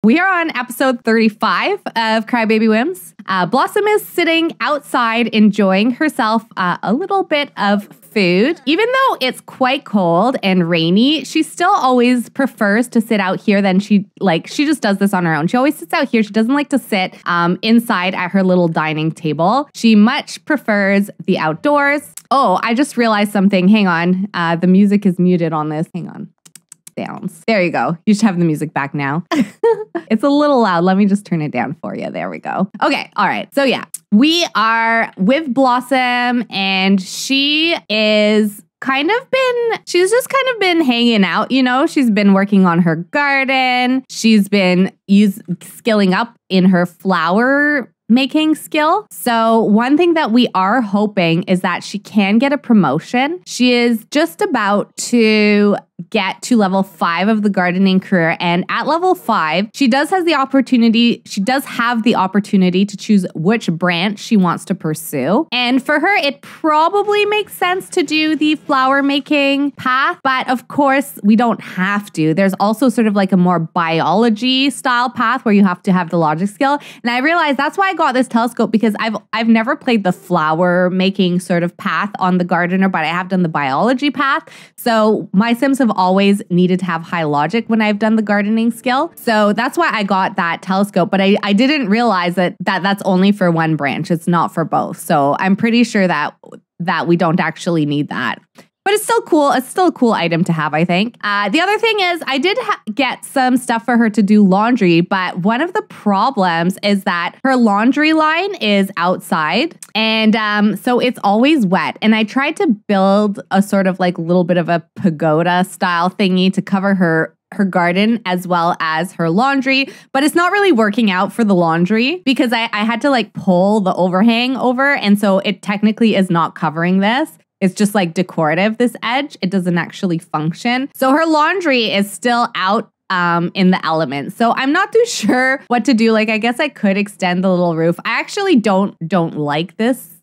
We are on episode 35 of Crybaby Whims. Blossom is sitting outside enjoying herself a little bit of food. Even though it's quite cold and rainy, she still always prefers to sit out here than she just does this on her own. She always sits out here. She doesn't like to sit inside at her little dining table. She much prefers the outdoors. Oh, I just realized something. Hang on. The music is muted on this. Hang on. Downs. There you go. You should have the music back now. It's a little loud. Let me just turn it down for you. There we go. Okay. All right. So yeah, we are with Blossom and she's just kind of been hanging out, you know. She's been working on her garden. She's been skilling up in her flower making skill. So one thing that we are hoping is that she can get a promotion. She is just about to get to level 5 of the gardening career, and at level 5 she does have the opportunity to choose which branch she wants to pursue. And for her, it probably makes sense to do the flower making path, but of course we don't have to. There's also sort of like a more biology style path where you have to have the logic skill. And I realized that's why I got this telescope, because I've never played the flower making sort of path on the gardener, but I have done the biology path. So my Sims have always needed to have high logic when I've done the gardening skill. So that's why I got that telescope, but I didn't realize that's only for one branch. It's not for both. So I'm pretty sure that we don't actually need that. But it's still cool. It's still a cool item to have, I think. The other thing is I did get some stuff for her to do laundry, but one of the problems is that her laundry line is outside. And so it's always wet. And I tried to build a sort of like little bit of a pagoda style thingy to cover her garden as well as her laundry, but it's not really working out for the laundry because I had to like pull the overhang over. And so it technically is not covering this. It's just like decorative, this edge. It doesn't actually function. So her laundry is still out in the elements. So I'm not too sure what to do. Like, I guess I could extend the little roof. I actually don't like this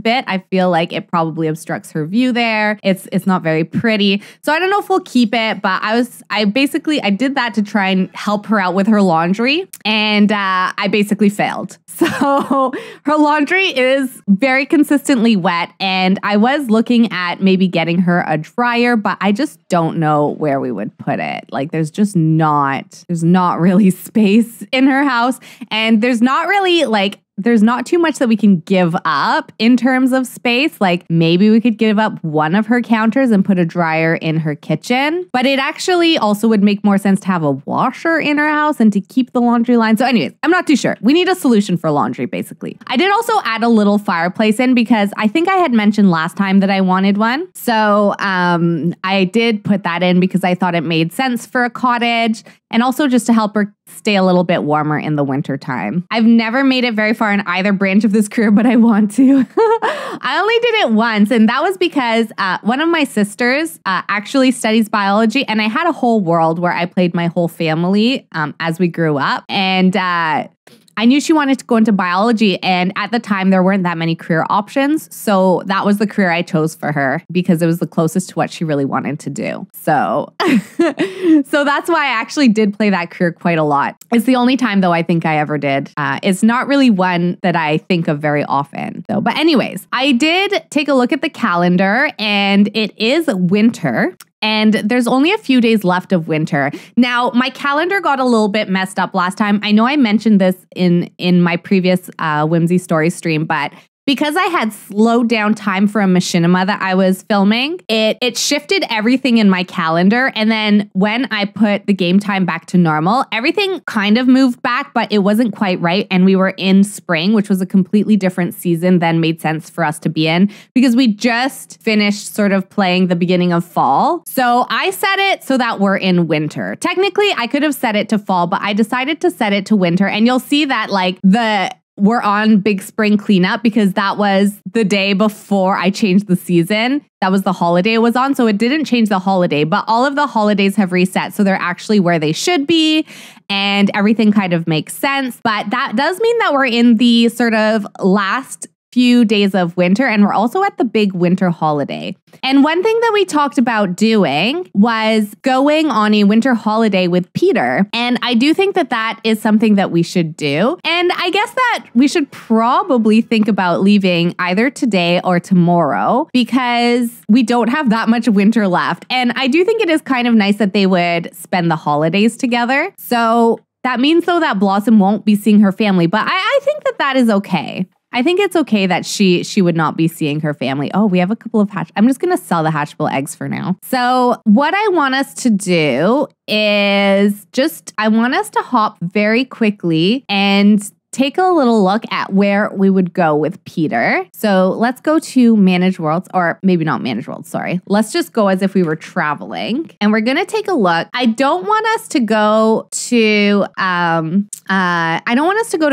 bit. I feel like it probably obstructs her view there. It's not very pretty. So I don't know if we'll keep it, but I did that to try and help her out with her laundry, and I basically failed. So her laundry is very consistently wet, and I was looking at maybe getting her a dryer, but I just don't know where we would put it. Like there's not really space in her house, and there's not too much that we can give up in terms of space. Like maybe we could give up one of her counters and put a dryer in her kitchen. But it actually also would make more sense to have a washer in her house and to keep the laundry line. So anyways, I'm not too sure. We need a solution for laundry, basically. I did also add a little fireplace in because I think I had mentioned last time that I wanted one. So I did put that in because I thought it made sense for a cottage and also just to help her stay a little bit warmer in the winter time. I've never made it very far in either branch of this career, but I want to. I only did it once, and that was because one of my sisters actually studies biology, and I had a whole world where I played my whole family as we grew up. And I knew she wanted to go into biology, and at the time there weren't that many career options. So that was the career I chose for her because it was the closest to what she really wanted to do. So, so that's why I actually did play that career quite a lot. It's the only time though I think I ever did. It's not really one that I think of very often though. But anyways, I did take a look at the calendar and it is winter. And there's only a few days left of winter. Now, my calendar got a little bit messed up last time. I know I mentioned this in my previous Whimsy Story stream, but because I had slowed down time for a machinima that I was filming, it shifted everything in my calendar. And then when I put the game time back to normal, everything kind of moved back, but it wasn't quite right. And we were in spring, which was a completely different season than made sense for us to be in because we just finished sort of playing the beginning of fall. So I set it so that we're in winter. Technically, I could have set it to fall, but I decided to set it to winter. And you'll see that like we're on big spring cleanup because that was the day before I changed the season. That was the holiday it was on. So it didn't change the holiday, but all of the holidays have reset. So they're actually where they should be and everything kind of makes sense. But that does mean that we're in the sort of last few days of winter, and we're also at the big winter holiday. And one thing that we talked about doing was going on a winter holiday with Peter. And I do think that that is something that we should do. And I guess that we should probably think about leaving either today or tomorrow because we don't have that much winter left. And I do think it is kind of nice that they would spend the holidays together. So that means though that Blossom won't be seeing her family, but I think that that is okay. I think it's okay that she would not be seeing her family. Oh, we have a couple of I'm just going to sell the hatchable eggs for now. So what I want us to do is I want us to hop very quickly and take a little look at where we would go with Peter. So let's go to Manage Worlds, or maybe not Manage Worlds, sorry. Let's just go as if we were traveling. And we're going to take a look. I don't want us to go to,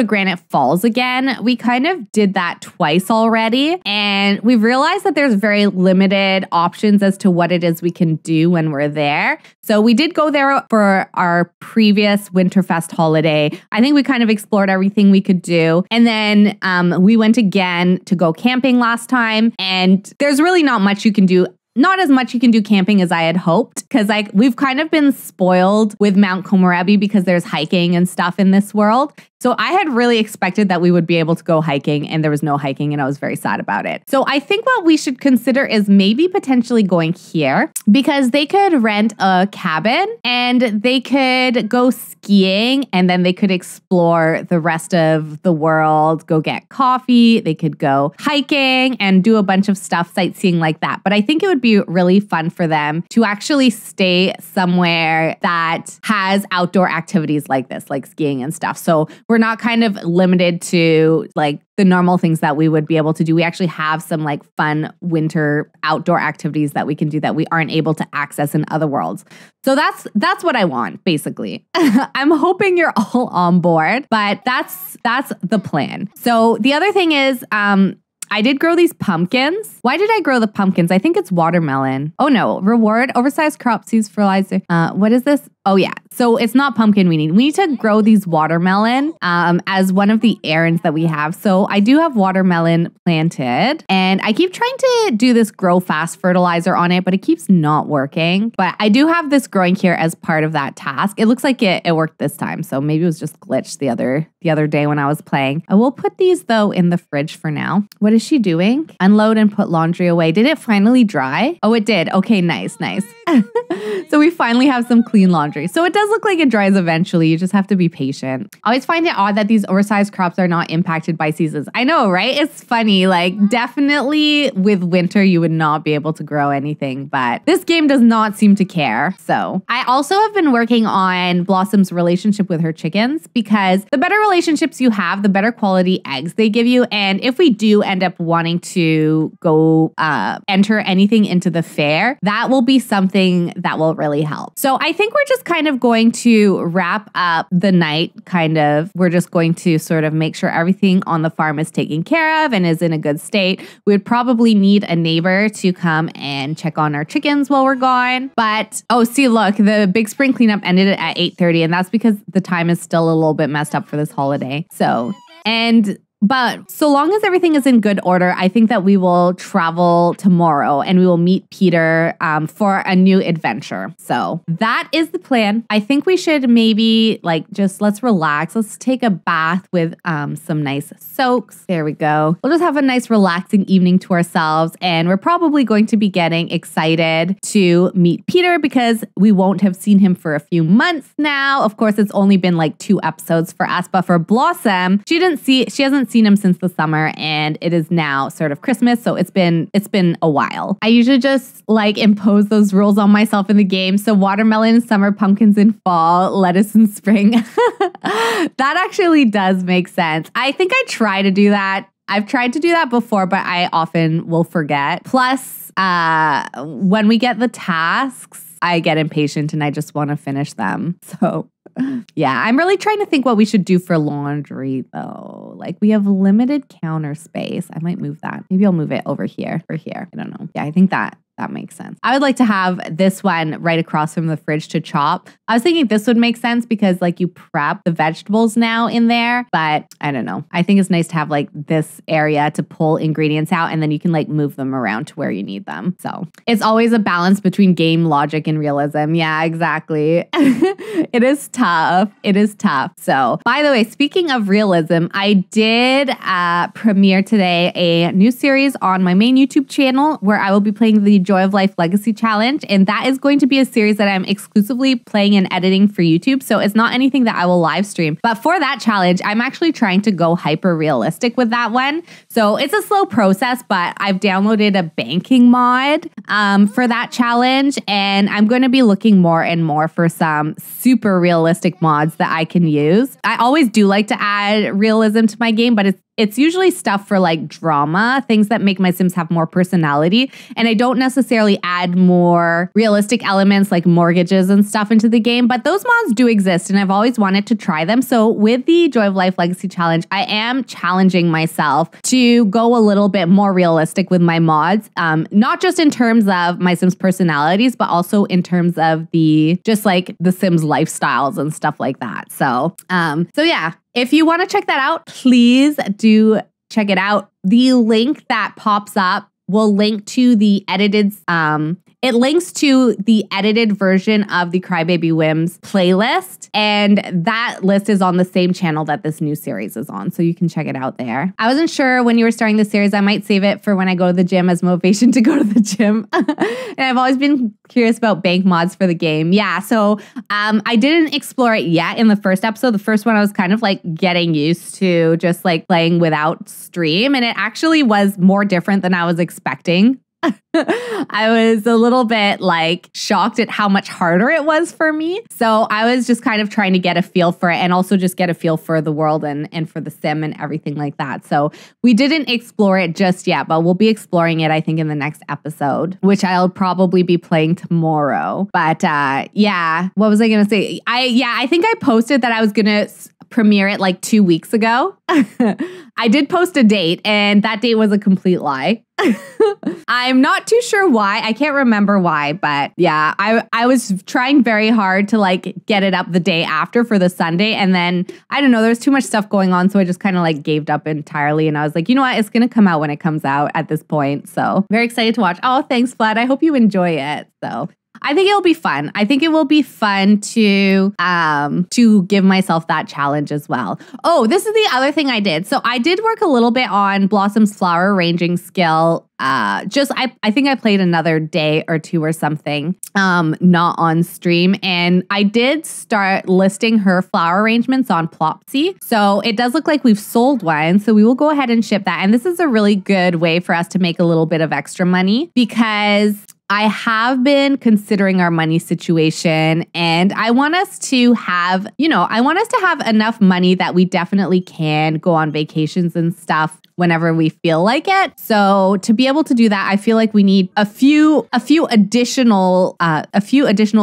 Granite Falls again. We kind of did that twice already. And we've realized that there's very limited options as to what it is we can do when we're there. So we did go there for our previous Winterfest holiday. I think we kind of explored everything we could do. And then we went again to go camping last time. And there's really not much you can do. Not as much you can do camping as I had hoped, because we've kind of been spoiled with Mount Komerebi because there's hiking and stuff in this world. So I had really expected that we would be able to go hiking, and there was no hiking, and I was very sad about it. So I think what we should consider is maybe potentially going here, because they could rent a cabin and they could go skiing, and then they could explore the rest of the world, go get coffee, they could go hiking and do a bunch of stuff, sightseeing like that. But I think it would be really fun for them to actually stay somewhere that has outdoor activities like this, like skiing and stuff. So we're not kind of limited to like the normal things that we would be able to do. We actually have some like fun winter outdoor activities that we can do that we aren't able to access in other worlds. So that's what I want, basically. I'm hoping you're all on board, but that's the plan. So the other thing is, I did grow these pumpkins. Why did I grow the pumpkins? I think it's watermelon. Oh no, reward, oversized crop seeds, fertilizer. What is this? Oh yeah, so it's not pumpkin we need. We need to grow these watermelon as one of the errands that we have. So I do have watermelon planted, and I keep trying to do this grow fast fertilizer on it, but it keeps not working. But I do have this growing here as part of that task. It looks like it worked this time, so maybe it was just glitched the other day when I was playing. I will put these though in the fridge for now. What is she doing? Unload and put laundry away. Did it finally dry? Oh, it did. Okay, nice. So we finally have some clean laundry. So it does look like it dries eventually. You just have to be patient. I always find it odd that these oversized crops are not impacted by seasons. I know, right? It's funny. Like definitely with winter, you would not be able to grow anything, but this game does not seem to care. So I also have been working on Blossom's relationship with her chickens, because the better relationships you have, the better quality eggs they give you. And if we do end up wanting to go enter anything into the fair, that will be something that will really help. So I think we're just kind of going to wrap up the night, we're just going to sort of make sure everything on the farm is taken care of and is in a good state. We would probably need a neighbor to come and check on our chickens while we're gone. But, oh, see, look, the big spring cleanup ended at 8:30, and that's because the time is still a little bit messed up for this holiday. But so long as everything is in good order, I think that we will travel tomorrow and we will meet Peter for a new adventure. So that is the plan. I think we should maybe let's relax. Let's take a bath with some nice soaks. There we go. We'll just have a nice relaxing evening to ourselves. And we're probably going to be getting excited to meet Peter because we won't have seen him for a few months now. Of course, it's only been like 2 episodes for us, but for Blossom, she hasn't seen him since the summer, and it is now sort of Christmas, so it's been a while. I usually just impose those rules on myself in the game. So watermelon in summer, pumpkins in fall, lettuce in spring. That actually does make sense. I think I try to do that. I've tried to do that before, but I often will forget. Plus, when we get the tasks, I get impatient and I just want to finish them. So yeah, I'm really trying to think what we should do for laundry though. We have limited counter space. I might move that. Maybe I'll move it over here or here. I don't know. Yeah, I think that that makes sense. I would like to have this one right across from the fridge to chop. I was thinking this would make sense because like you prep the vegetables now in there, but I don't know. I think it's nice to have like this area to pull ingredients out and then you can like move them around to where you need them. So it's always a balance between game logic and realism. Yeah, exactly. It is tough. It is tough. So by the way, speaking of realism, I did premiere today a new series on my main YouTube channel where I will be playing the Joy of Life Legacy Challenge. And that is going to be a series that I'm exclusively playing and editing for YouTube. So it's not anything that I will live stream. But for that challenge, I'm actually trying to go hyper realistic with that one. So it's a slow process, but I've downloaded a banking mod for that challenge. And I'm going to be looking more and more for some super realistic mods that I can use. I always do like to add realism to my game, but it's usually stuff for like drama, things that make my Sims have more personality. And I don't necessarily add more realistic elements like mortgages and stuff into the game, but those mods do exist and I've always wanted to try them. So with the Joy of Life Legacy Challenge, I am challenging myself to go a little bit more realistic with my mods, not just in terms of my Sims personalities, but also in terms of the Sims lifestyles and stuff like that. So yeah. If you want to check that out, please do check it out. The link that pops up will link to the edited, it links to the edited version of the Crybaby Whims playlist. And that list is on the same channel that this new series is on. So you can check it out there. I wasn't sure when you were starting the series, I might save it for when I go to the gym as motivation to go to the gym. And I've always been curious about bank mods for the game. Yeah, so I didn't explore it yet in the first episode. The first one I was kind of like getting used to just like playing without stream. And it actually was more different than I was expecting. I was a little bit like shocked at how much harder it was for me. So I was just kind of trying to get a feel for it and also just get a feel for the world and for the sim and everything like that. So we didn't explore it just yet, but we'll be exploring it, I think, in the next episode, which I'll probably be playing tomorrow. But yeah, what was I going to say? I think I posted that I was going to premiere it like 2 weeks ago. I did post a date and that date was a complete lie. I'm not too sure why. I can't remember why, but yeah, I was trying very hard to like get it up the day after for the Sunday. And then I don't know, there was too much stuff going on. So I just kind of like gave up entirely. And I was like, you know what? It's going to come out when it comes out at this point. So very excited to watch. Oh, thanks, Flood. I hope you enjoy it. So I think it'll be fun. I think it will be fun to give myself that challenge as well. Oh, this is the other thing I did. So I did work a little bit on Blossom's flower arranging skill. I think I played another day or two or something, not on stream. And I did start listing her flower arrangements on Plopsy. So it does look like we've sold one. So we will go ahead and ship that. And this is a really good way for us to make a little bit of extra money because I have been considering our money situation and I want us to have, enough money that we definitely can go on vacations and stuff whenever we feel like it. So to be able to do that, I feel like we need a few additional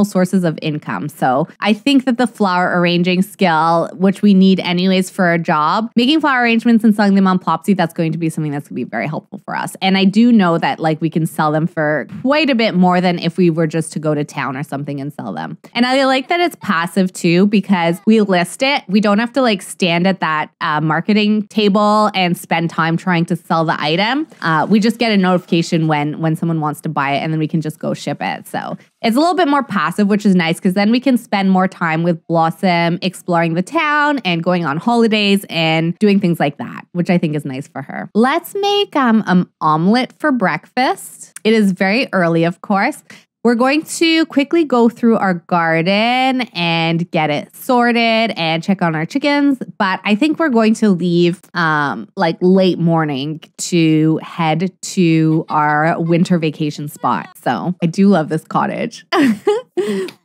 sources of income. So I think that the flower arranging skill, which we need anyways for a job, making flower arrangements and selling them on Plopsy, that's going to be something that's going to be very helpful for us. And I do know that like we can sell them for quite a bit more than if we were just to go to town or something and sell them. And I like that it's passive too because we list it. We don't have to like stand at that marketing table and spend time trying to sell the item. We just get a notification when someone wants to buy it and then we can just go ship it. So it's a little bit more passive, which is nice because then we can spend more time with Blossom exploring the town and going on holidays and doing things like that, which I think is nice for her. Let's make an omelet for breakfast. It is very early, of course. We're going to quickly go through our garden and get it sorted and check on our chickens. But I think we're going to leave like late morning to head to our winter vacation spot. So I do love this cottage.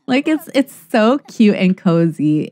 Like it's so cute and cozy.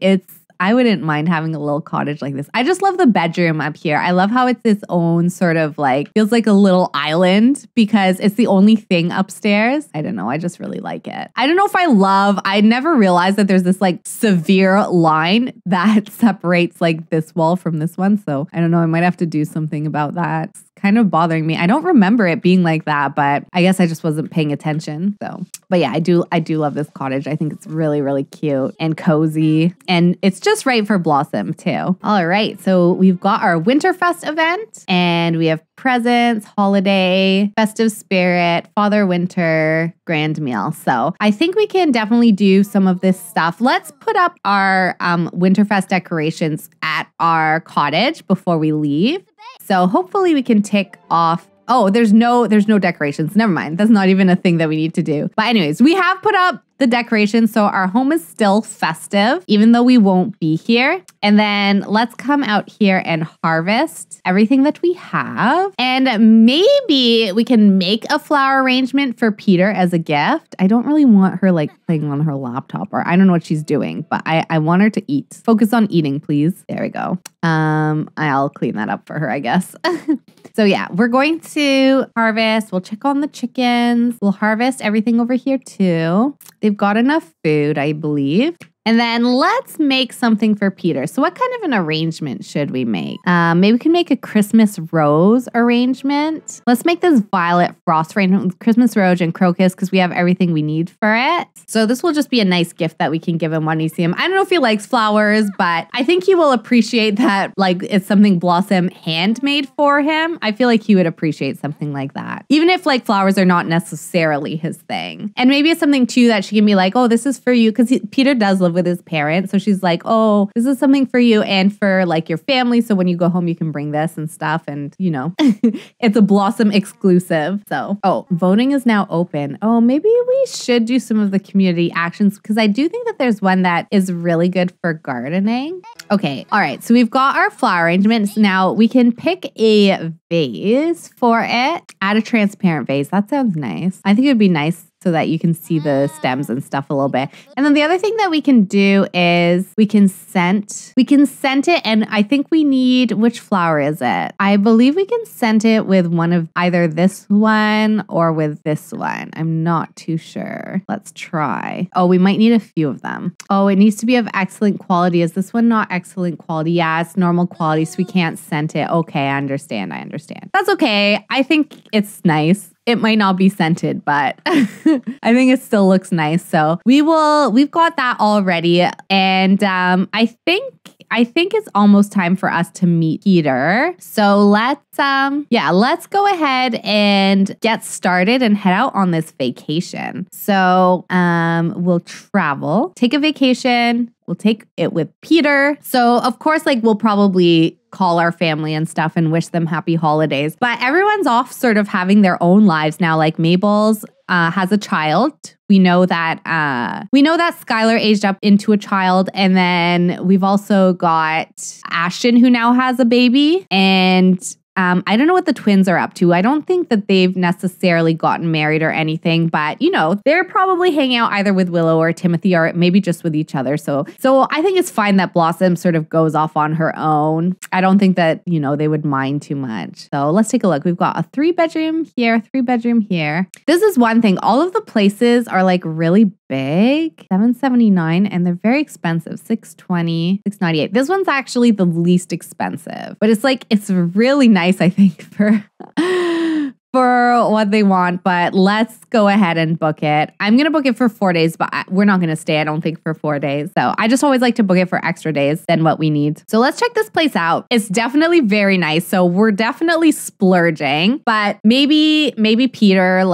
I wouldn't mind having a little cottage like this. I just love the bedroom up here. I love how it's its own sort of like, feels like a little island because it's the only thing upstairs. I don't know. I just really like it. I don't know if I never realized that there's this like severe line that separates like this wall from this one. So I don't know. I might have to do something about that. It's kind of bothering me. I don't remember it being like that, but I guess I just wasn't paying attention. So, but yeah, I do love this cottage. I think it's really, really cute and cozy. And it's just right for Blossom too. All right. So we've got our Winterfest event and we have presents, holiday, festive spirit, Father Winter, grand meal. So I think we can definitely do some of this stuff. Let's put up our Winterfest decorations at our cottage before we leave. So hopefully we can tick off. Oh, there's no decorations. Never mind. That's not even a thing that we need to do. But anyways, we have put up the decorations. So our home is still festive, even though we won't be here. And then let's come out here and harvest everything that we have. And maybe we can make a flower arrangement for Peter as a gift. I don't really want her like playing on her laptop or I don't know what she's doing, but I want her to eat. Focus on eating, please. There we go. I'll clean that up for her, I guess. So yeah, we're going to harvest. We'll check on the chickens. We'll harvest everything over here too. They've got enough food, I believe. And then let's make something for Peter. So what kind of an arrangement should we make? Maybe we can make a Christmas rose arrangement. Let's make this violet frost arrangement with Christmas rose and crocus because we have everything we need for it. So this will just be a nice gift that we can give him when we see him. I don't know if he likes flowers, but I think he will appreciate that like it's something Blossom handmade for him. I feel like he would appreciate something like that. Even if like flowers are not necessarily his thing. And maybe it's something too that she can be like, oh, this is for you. Because Peter does live with his parents. So she's like, oh, this is something for you and for like your family. So when you go home, you can bring this and stuff. And you know, it's a Blossom exclusive. So, oh, voting is now open. Oh, maybe we should do some of the community actions because I do think that there's one that is really good for gardening. Okay. All right. So we've got our flower arrangements. Now we can pick a vase for it. Add a transparent vase. That sounds nice. I think it would be nice so that you can see the stems and stuff a little bit. And then the other thing that we can do is we can scent it. And I think we need, which flower is it? I believe we can scent it with one of either this one or with this one. I'm not too sure. Let's try. Oh, we might need a few of them. Oh, it needs to be of excellent quality. Is this one not excellent quality? Yeah, it's normal quality, so we can't scent it. Okay, I understand. That's okay. I think it's nice. It might not be scented, but I think it still looks nice. So we've got that all ready. And I think it's almost time for us to meet Peter. So let's go ahead and get started and head out on this vacation. So we'll travel, take a vacation. We'll take it with Peter. So of course, like we'll probably call our family and stuff and wish them happy holidays. But everyone's off sort of having their own lives now. Like Mabel's has a child. We know that Skylar aged up into a child. And then we've also got Ashton who now has a baby. And I don't know what the twins are up to. I don't think that they've necessarily gotten married or anything, but you know, they're probably hanging out either with Willow or Timothy or maybe just with each other. So I think it's fine that Blossom sort of goes off on her own. I don't think that, you know, they would mind too much. So let's take a look. We've got a 3-bedroom here, 3-bedroom here. This is one thing. All of the places are like really big, $779, and they're very expensive, $620, $698. This one's actually the least expensive, but it's really nice, I think, for what they want. But let's go ahead and book it. I'm gonna book it for 4 days, but we're not gonna stay, I don't think, for 4 days. So I just always like to book it for extra days than what we need. So let's check this place out. It's definitely very nice. So we're definitely splurging, but maybe Peter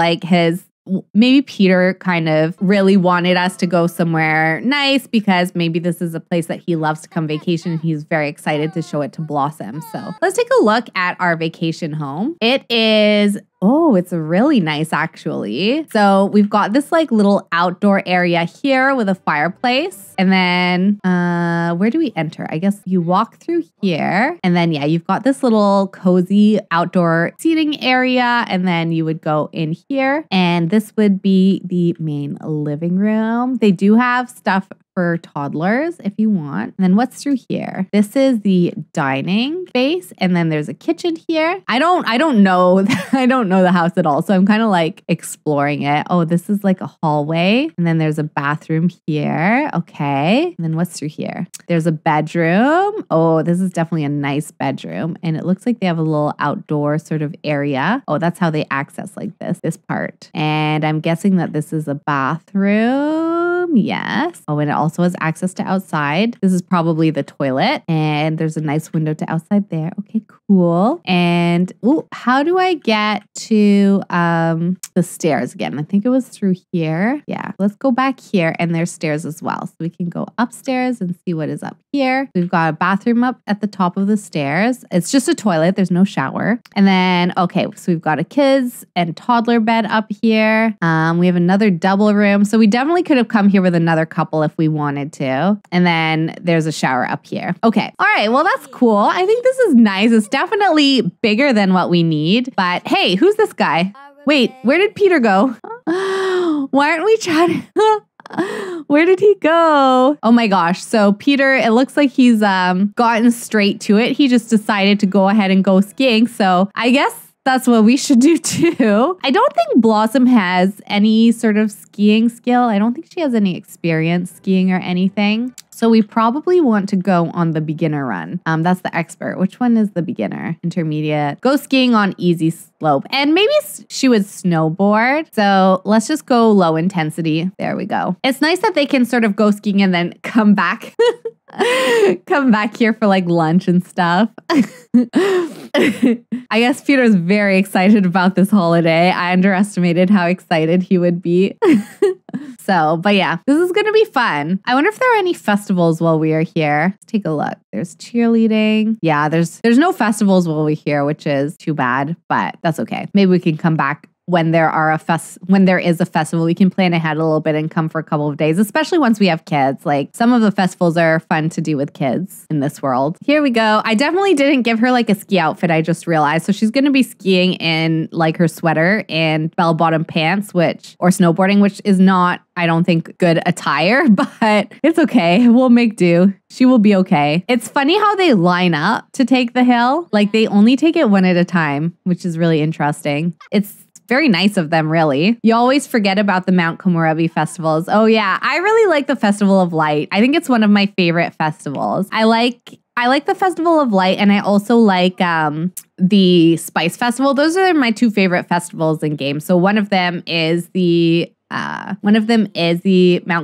maybe Peter kind of really wanted us to go somewhere nice because maybe this is a place that he loves to come vacation. He's very excited to show it to Blossom. So let's take a look at our vacation home. It's really nice actually. So we've got this like little outdoor area here with a fireplace. And then where do we enter? I guess you walk through here and then you've got this little cozy outdoor seating area. And then you would go in here and this would be the main living room. They do have stuff for toddlers if you want. And then what's through here? This is the dining space, and then there's a kitchen here. I don't know I don't know the house at all, so I'm kind of like exploring it. Oh, this is like a hallway, and then there's a bathroom here. Okay. And then what's through here? There's a bedroom. Oh, this is definitely a nice bedroom, and it looks like they have a little outdoor sort of area. Oh, that's how they access like this part. And I'm guessing that this is a bathroom. Yes. Oh, and it also has access to outside. This is probably the toilet, and there's a nice window to outside there. Okay, cool. And how do I get to the stairs again? I think it was through here. Yeah, let's go back here, and there's stairs as well. So we can go upstairs and see what is up here. We've got a bathroom up at the top of the stairs. It's just a toilet. There's no shower. And then, okay, so we've got a kids and toddler bed up here. We have another double room. So we definitely could have come here with another couple if we wanted to. And then there's a shower up here. Okay. All right. Well, that's cool. I think this is nice. It's definitely bigger than what we need. But hey, who's this guy? Wait, where did Peter go? Why aren't we chatting? Where did he go? Oh my gosh. So Peter, it looks like he's gotten straight to it. He just decided to go ahead and go skiing. So I guess that's what we should do too. I don't think Blossom has any sort of skiing skill. I don't think she has any experience skiing or anything. So we probably want to go on the beginner run. That's the expert. Which one is the beginner? Intermediate. Go skiing on easy slope. And maybe she would snowboard. So let's just go low intensity. There we go. It's nice that they can sort of go skiing and then come back. Come back here for like lunch and stuff. I guess Peter's very excited about this holiday. I underestimated how excited he would be. So, but yeah, this is going to be fun. I wonder if there are any festivals while we are here. Let's take a look. There's cheerleading. Yeah, there's no festivals while we're here, which is too bad, but that's okay. Maybe we can come back when there is a festival. We can plan ahead a little bit and come for a couple of days, especially once we have kids. Like some of the festivals are fun to do with kids in this world. Here we go. I definitely didn't give her like a ski outfit. I just realized. So she's going to be skiing in like her sweater and bell-bottom pants, or snowboarding, which is not, I don't think, good attire, but it's okay. We'll make do. She will be okay. It's funny how they line up to take the hill. Like they only take it one at a time, which is really interesting. It's very nice of them, really. You always forget about the Mount Komerebi festivals. Oh yeah, I really like the Festival of Light. I think it's one of my favorite festivals. I like the Festival of Light, and I also like the Spice Festival. Those are my two favorite festivals in games. So one of them is the Mount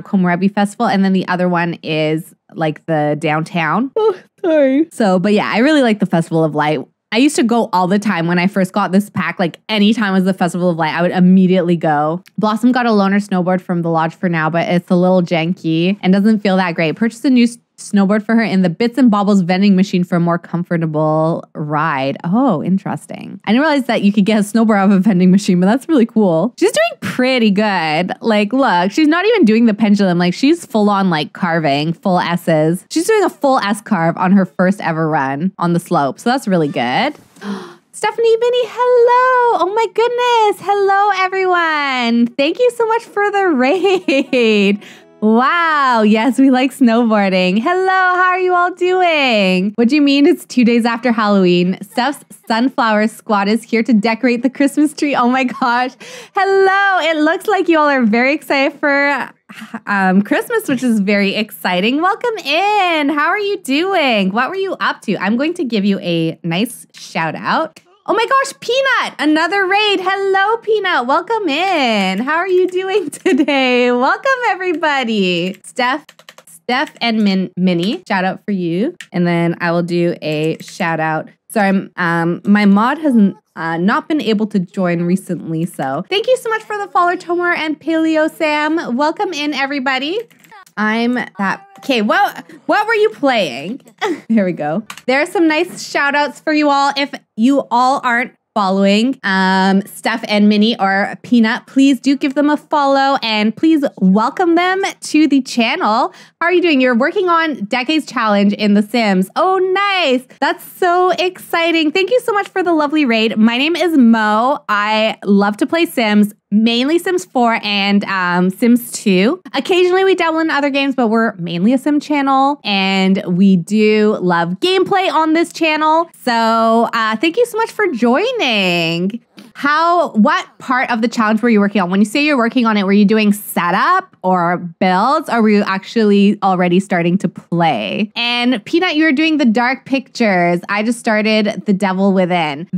Komerebi Festival, and then the other one is like the downtown. Oh, sorry. So, but yeah, I really like the Festival of Light. I used to go all the time when I first got this pack. Like anytime was the Festival of Light, I would immediately go. Blossom got a loaner snowboard from the lodge for now, but it's a little janky and doesn't feel that great. Purchased a new snowboard for her in the Bits and Bobbles vending machine for a more comfortable ride. Oh, interesting. I didn't realize that you could get a snowboard out of a vending machine, but that's really cool. She's doing pretty good. Like, look, she's not even doing the pendulum. Like, she's full on like carving, full S's. She's doing a full S carve on her first ever run on the slope. So that's really good. Stephanie Minnie, hello. Oh my goodness. Hello, everyone. Thank you so much for the raid. Wow. Yes, we like snowboarding. Hello. How are you all doing? What do you mean it's 2 days after Halloween? Steph's Sunflower Squad is here to decorate the Christmas tree. Oh my gosh. Hello. It looks like you all are very excited for Christmas, which is very exciting. Welcome in. How are you doing? What were you up to? I'm going to give you a nice shout out. Oh my gosh, Peanut, another raid. Hello, Peanut. Welcome in. How are you doing today? Welcome, everybody. Steph and Minnie, shout out for you. And then I will do a shout out. Sorry, my mod has not been able to join recently, so thank you so much for the follow, Tomer and Paleo Sam. Welcome in, everybody. Okay, what were you playing? Here we go. There are some nice shout outs for you all. If you all aren't following Steph and Minnie or Peanut, please do give them a follow and please welcome them to the channel. How are you doing? You're working on Decades Challenge in The Sims. Oh, nice. That's so exciting. Thank you so much for the lovely raid. My name is Mo. I love to play Sims. mainly Sims 4 and Sims 2. Occasionally we dabble in other games, but we're mainly a Sim channel, and we do love gameplay on this channel. So thank you so much for joining. What part of the challenge were you working on? When you say you're working on it, were you doing setup or builds, or were you actually already starting to play? And Peanut, you were doing the dark pictures. I just started The Devil Within.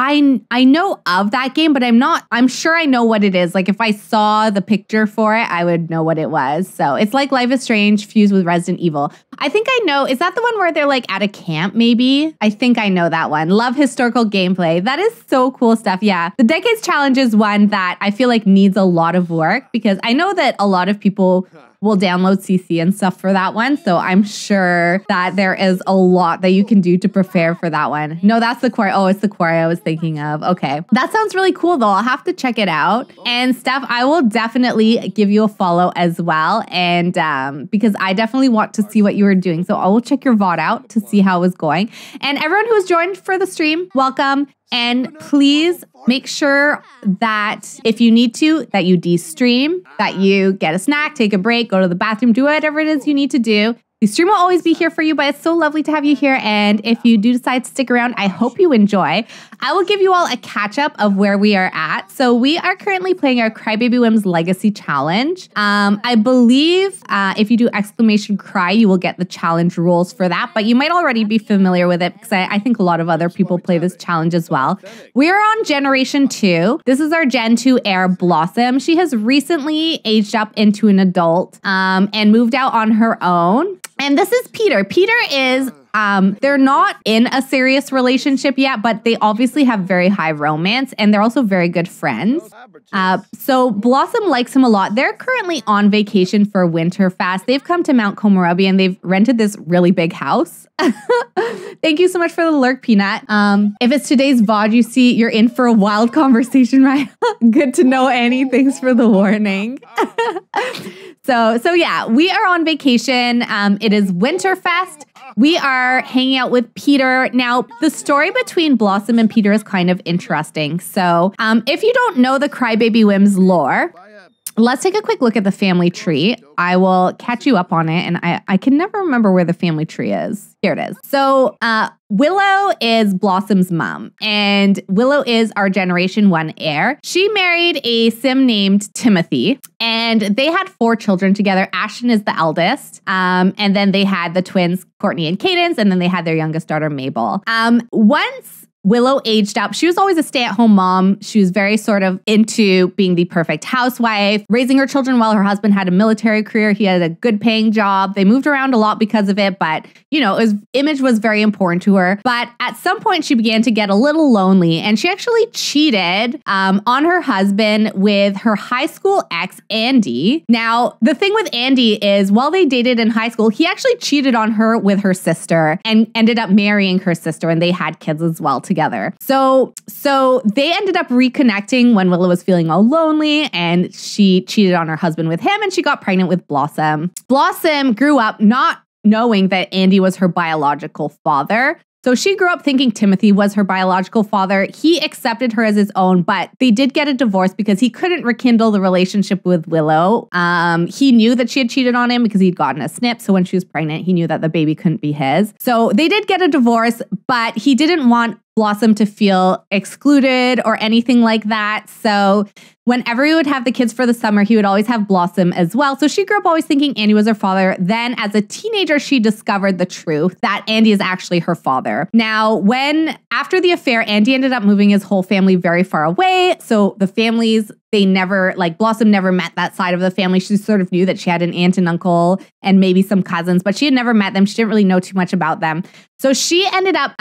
I know of that game, but I'm sure I know what it is. Like if I saw the picture for it, I would know what it was. So it's like Life is Strange fused with Resident Evil. I think I know. Is that the one where they're like at a camp maybe? I think I know that one. Love historical gameplay. That is so cool stuff. Yeah. The Decades Challenge is one that I feel like needs a lot of work, because I know that a lot of people will download CC and stuff for that one. So I'm sure that there is a lot that you can do to prepare for that one. No, that's the quarry. Oh, it's the quarry I was thinking of. Okay. That sounds really cool though. I'll have to check it out. And Steph, I will definitely give you a follow as well. And because I definitely want to see what you were doing. So I will check your VOD out to see how it was going. And everyone who's joined for the stream, welcome. And please make sure that if you need to, that you de-stream, that you get a snack, take a break, go to the bathroom, do whatever it is you need to do. The stream will always be here for you, but it's so lovely to have you here. And if you do decide to stick around, I hope you enjoy. I will give you all a catch up of where we are at. So we are currently playing our Crybaby Whims Legacy Challenge. I believe if you do !cry, you will get the challenge rules for that, but you might already be familiar with it because I think a lot of other people play this challenge as well. We're on Generation 2. This is our Gen 2 heir, Blossom. She has recently aged up into an adult and moved out on her own. And this is Peter. Peter is, they're not in a serious relationship yet, but they obviously have very high romance, and they're also very good friends. So Blossom likes him a lot. They're currently on vacation for Winterfest. They've come to Mount Komerebi and they've rented this really big house. Thank you so much for the lurk, Peanut. If it's today's VOD, you see you're in for a wild conversation, right? Good to know, Annie. Thanks for the warning. So yeah, we are on vacation. It is Winterfest. We are hanging out with Peter. Now, the story between Blossom and Peter is kind of interesting. So if you don't know the Crybaby Whims lore, let's take a quick look at the family tree. I will catch you up on it, and I can never remember where the family tree is. Here it is. So Willow is Blossom's mom, and Willow is our Generation 1 heir. She married a sim named Timothy, and they had 4 children together. Ashton is the eldest, and then they had the twins, Courtney and Cadence, and then they had their youngest daughter, Mabel. Once Willow aged up, she was always a stay-at-home mom. She was very sort of into being the perfect housewife, raising her children while her husband had a military career. He had a good paying job. They moved around a lot because of it, but image was very important to her. But at some point she began to get a little lonely, and she actually cheated on her husband with her high school ex, Andy. Now, the thing with Andy is while they dated in high school, he actually cheated on her with her sister and ended up marrying her sister, and they had kids as well together. So they ended up reconnecting when Willow was feeling all lonely, and she cheated on her husband with him, and she got pregnant with Blossom. Blossom grew up not knowing that Andy was her biological father. So she grew up thinking Timothy was her biological father. He accepted her as his own, but they did get a divorce because he couldn't rekindle the relationship with Willow. He knew that she had cheated on him because he'd gotten a snip. So when she was pregnant, he knew that the baby couldn't be his. So they did get a divorce, but he didn't want Blossom to feel excluded or anything like that. So whenever he would have the kids for the summer, he would always have Blossom as well. So she grew up always thinking Andy was her father. Then as a teenager, she discovered the truth that Andy is actually her father. Now, after the affair, Andy ended up moving his whole family very far away. So the families, Blossom never met that side of the family. She sort of knew that she had an aunt and uncle and maybe some cousins, but she had never met them. She didn't really know too much about them. So she ended up,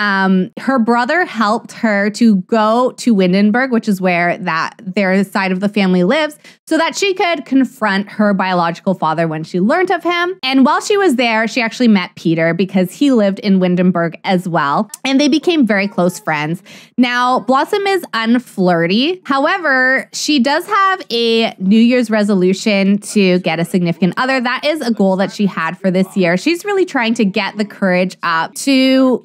her brother helped her to go to Windenburg, which is where their side of the family lives, so that she could confront her biological father when she learned of him. And while she was there, she actually met Peter because he lived in Windenburg as well. And they became very close friends. Now, Blossom is unflirty. However, she does does have a New Year's resolution to get a significant other. That is a goal that she had for this year. She's really trying to get the courage up to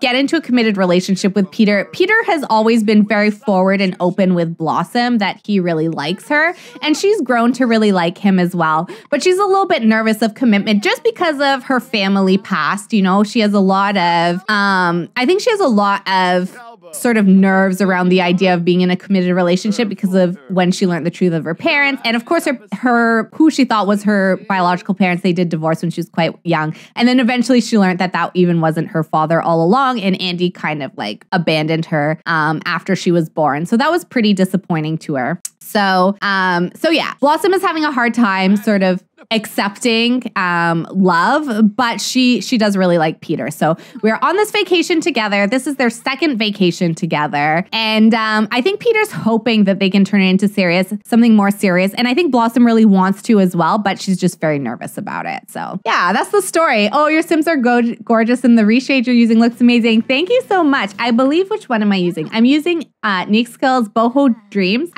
get into a committed relationship with Peter. Peter has always been very forward and open with Blossom that he really likes her, and she's grown to really like him as well. But she's a little bit nervous of commitment just because of her family past. You know, she has a lot of, I think she has a lot of sort of nerves around the idea of being in a committed relationship because of when she learned the truth of her parents. And of course, her who she thought was her biological parents, they did divorce when she was quite young. And then eventually she learned that that even wasn't her father all along. And Andy kind of like abandoned her after she was born. So that was pretty disappointing to her. So yeah, Blossom is having a hard time sort of accepting love, but she does really like Peter. So we're on this vacation together. This is their second vacation together. And I think Peter's hoping that they can turn it into something more serious. And I think Blossom really wants to as well, but she's just very nervous about it. So yeah, that's the story. Oh, your Sims are gorgeous and the reshade you're using looks amazing. Thank you so much. I believe, which one am I using? I'm using Nick Skills Boho Dreams.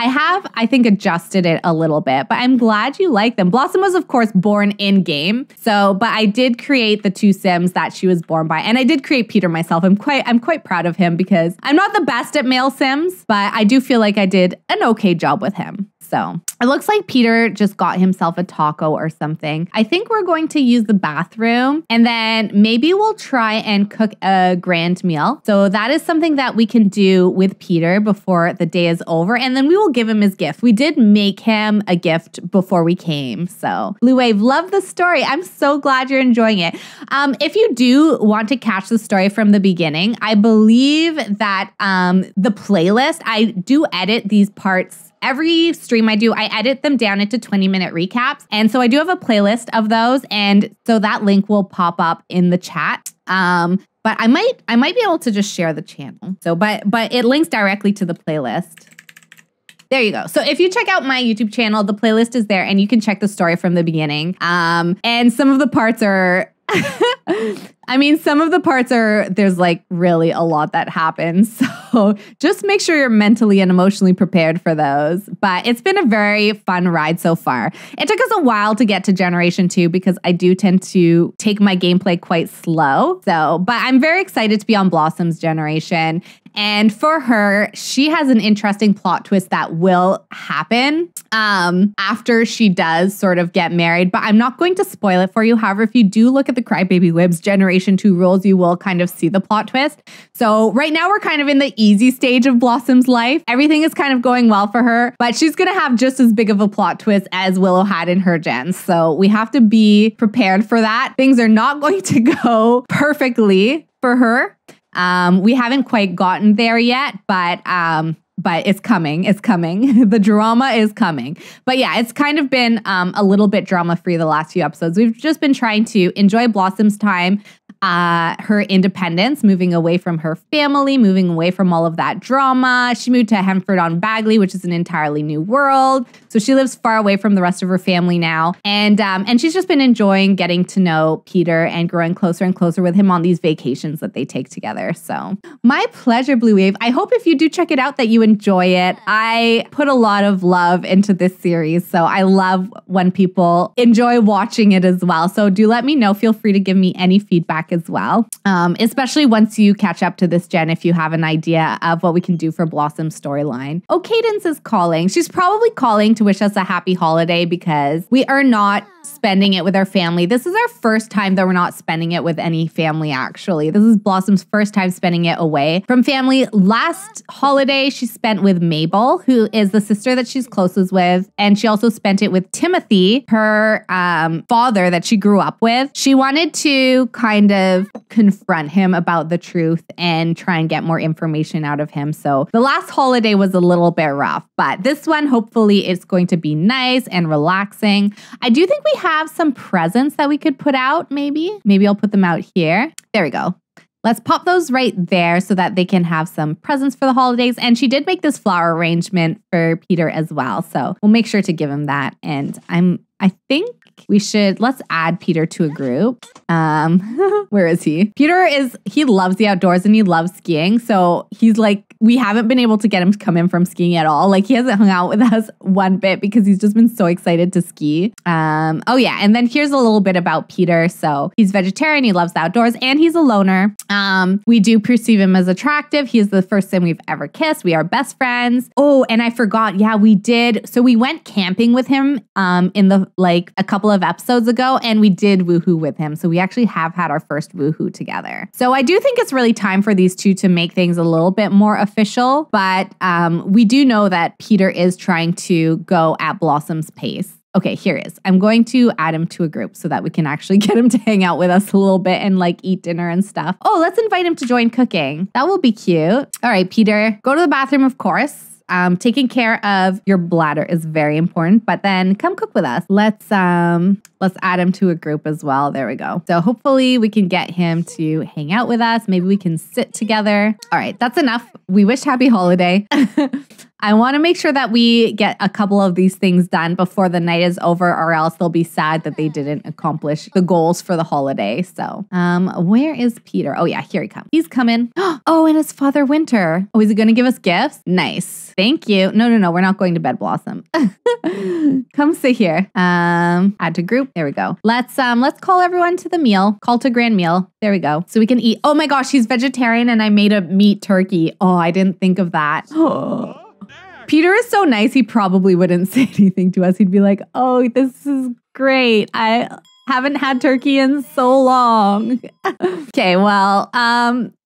I think, adjusted it a little bit, but I'm glad you like them. Blossom was, of course, born in game. So, but I did create the two Sims that she was born by. And I did create Peter myself. I'm quite proud of him because I'm not the best at male Sims, but I do feel like I did an okay job with him. So it looks like Peter just got himself a taco or something. I think we're going to use the bathroom and then maybe we'll try and cook a grand meal. So that is something that we can do with Peter before the day is over. And then we will give him his gift. We did make him a gift before we came. So Blue Wave, love the story. I'm so glad you're enjoying it. If you do want to catch the story from the beginning, I believe that the playlist, I do edit these parts. Every stream I do, I edit them down into 20-minute recaps. And so I do have a playlist of those. And so that link will pop up in the chat. But I might be able to just share the channel. So, but it links directly to the playlist. There you go. So if you check out my YouTube channel, the playlist is there and you can check the story from the beginning. And some of the parts are... there's like really a lot that happens. So just make sure you're mentally and emotionally prepared for those. But it's been a very fun ride so far. It took us a while to get to Generation 2 because I do tend to take my gameplay quite slow. But I'm very excited to be on Blossom's generation. And for her, she has an interesting plot twist that will happen after she does sort of get married. But I'm not going to spoil it for you. However, if you do look at the Crybaby Whims Generation 2 rules, you will kind of see the plot twist. So right now we're kind of in the easy stage of Blossom's life. Everything is kind of going well for her, but she's going to have just as big of a plot twist as Willow had in her gens. So we have to be prepared for that. Things are not going to go perfectly for her. We haven't quite gotten there yet, but it's coming. It's coming. The drama is coming. But yeah, it's kind of been a little bit drama-free the last few episodes. We've just been trying to enjoy Blossom's time, her independence, moving away from her family, moving away from all of that drama. She moved to Hemford-on-Bagley, which is an entirely new world. So she lives far away from the rest of her family now. And she's just been enjoying getting to know Peter and growing closer and closer with him on these vacations that they take together. So my pleasure, Blue Wave. I hope if you do check it out that you enjoy it. I put a lot of love into this series. So I love when people enjoy watching it as well. So do let me know. Feel free to give me any feedback as well. Especially once you catch up to this gen, if you have an idea of what we can do for Blossom's storyline. Oh, Cadence is calling. She's probably calling to wish us a happy holiday because we are not spending it with our family. This is our first time that we're not spending it with any family, actually. This is Blossom's first time spending it away from family. Last holiday, she spent with Mabel, who is the sister that she's closest with. And she also spent it with Timothy, her father that she grew up with. She wanted to kind of confront him about the truth and try and get more information out of him. So the last holiday was a little bit rough, but this one, hopefully it's going to be nice and relaxing. I do think we have some presents that we could put out, maybe. Maybe I'll put them out here. There we go. Let's pop those right there so that they can have some presents for the holidays. And she did make this flower arrangement for Peter as well. So we'll make sure to give him that. And I think let's add Peter to a group. Where is he? He loves the outdoors and he loves skiing. So he's like, we haven't been able to get him to come in from skiing at all. Like he hasn't hung out with us one bit because he's just been so excited to ski. Oh yeah. And then here's a little bit about Peter. So he's vegetarian. He loves the outdoors and he's a loner. We do perceive him as attractive. He is the first time we've ever kissed. We are best friends. Oh, and I forgot. Yeah, we did. So we went camping with him in a couple of episodes ago and we did woohoo with him. So we actually have had our first woohoo together. So I do think it's really time for these two to make things a little bit more official, but we do know that Peter is trying to go at Blossom's pace. Okay, here he is. I'm going to add him to a group so that we can actually get him to hang out with us a little bit and like eat dinner and stuff. Oh, let's invite him to join cooking. That will be cute. All right, Peter, go to the bathroom, of course. Taking care of your bladder is very important, but then come cook with us. Let's add him to a group as well. There we go. So hopefully we can get him to hang out with us. Maybe we can sit together. All right, that's enough. We wish happy holiday. I want to make sure that we get a couple of these things done before the night is over, or else they'll be sad that they didn't accomplish the goals for the holiday. So, where is Peter? Oh yeah, here he comes. He's coming. Oh, and it's Father Winter. Oh, is he going to give us gifts? Nice. Thank you. No. We're not going to bed, Blossom. Come sit here. Add to group. There we go. Let's call everyone to the meal. Call to grand meal. There we go. So we can eat. Oh my gosh, he's vegetarian and I made a meat turkey. Oh, I didn't think of that. Peter is so nice, he probably wouldn't say anything to us. He'd be like, oh, this is great. I haven't had turkey in so long. Okay, well,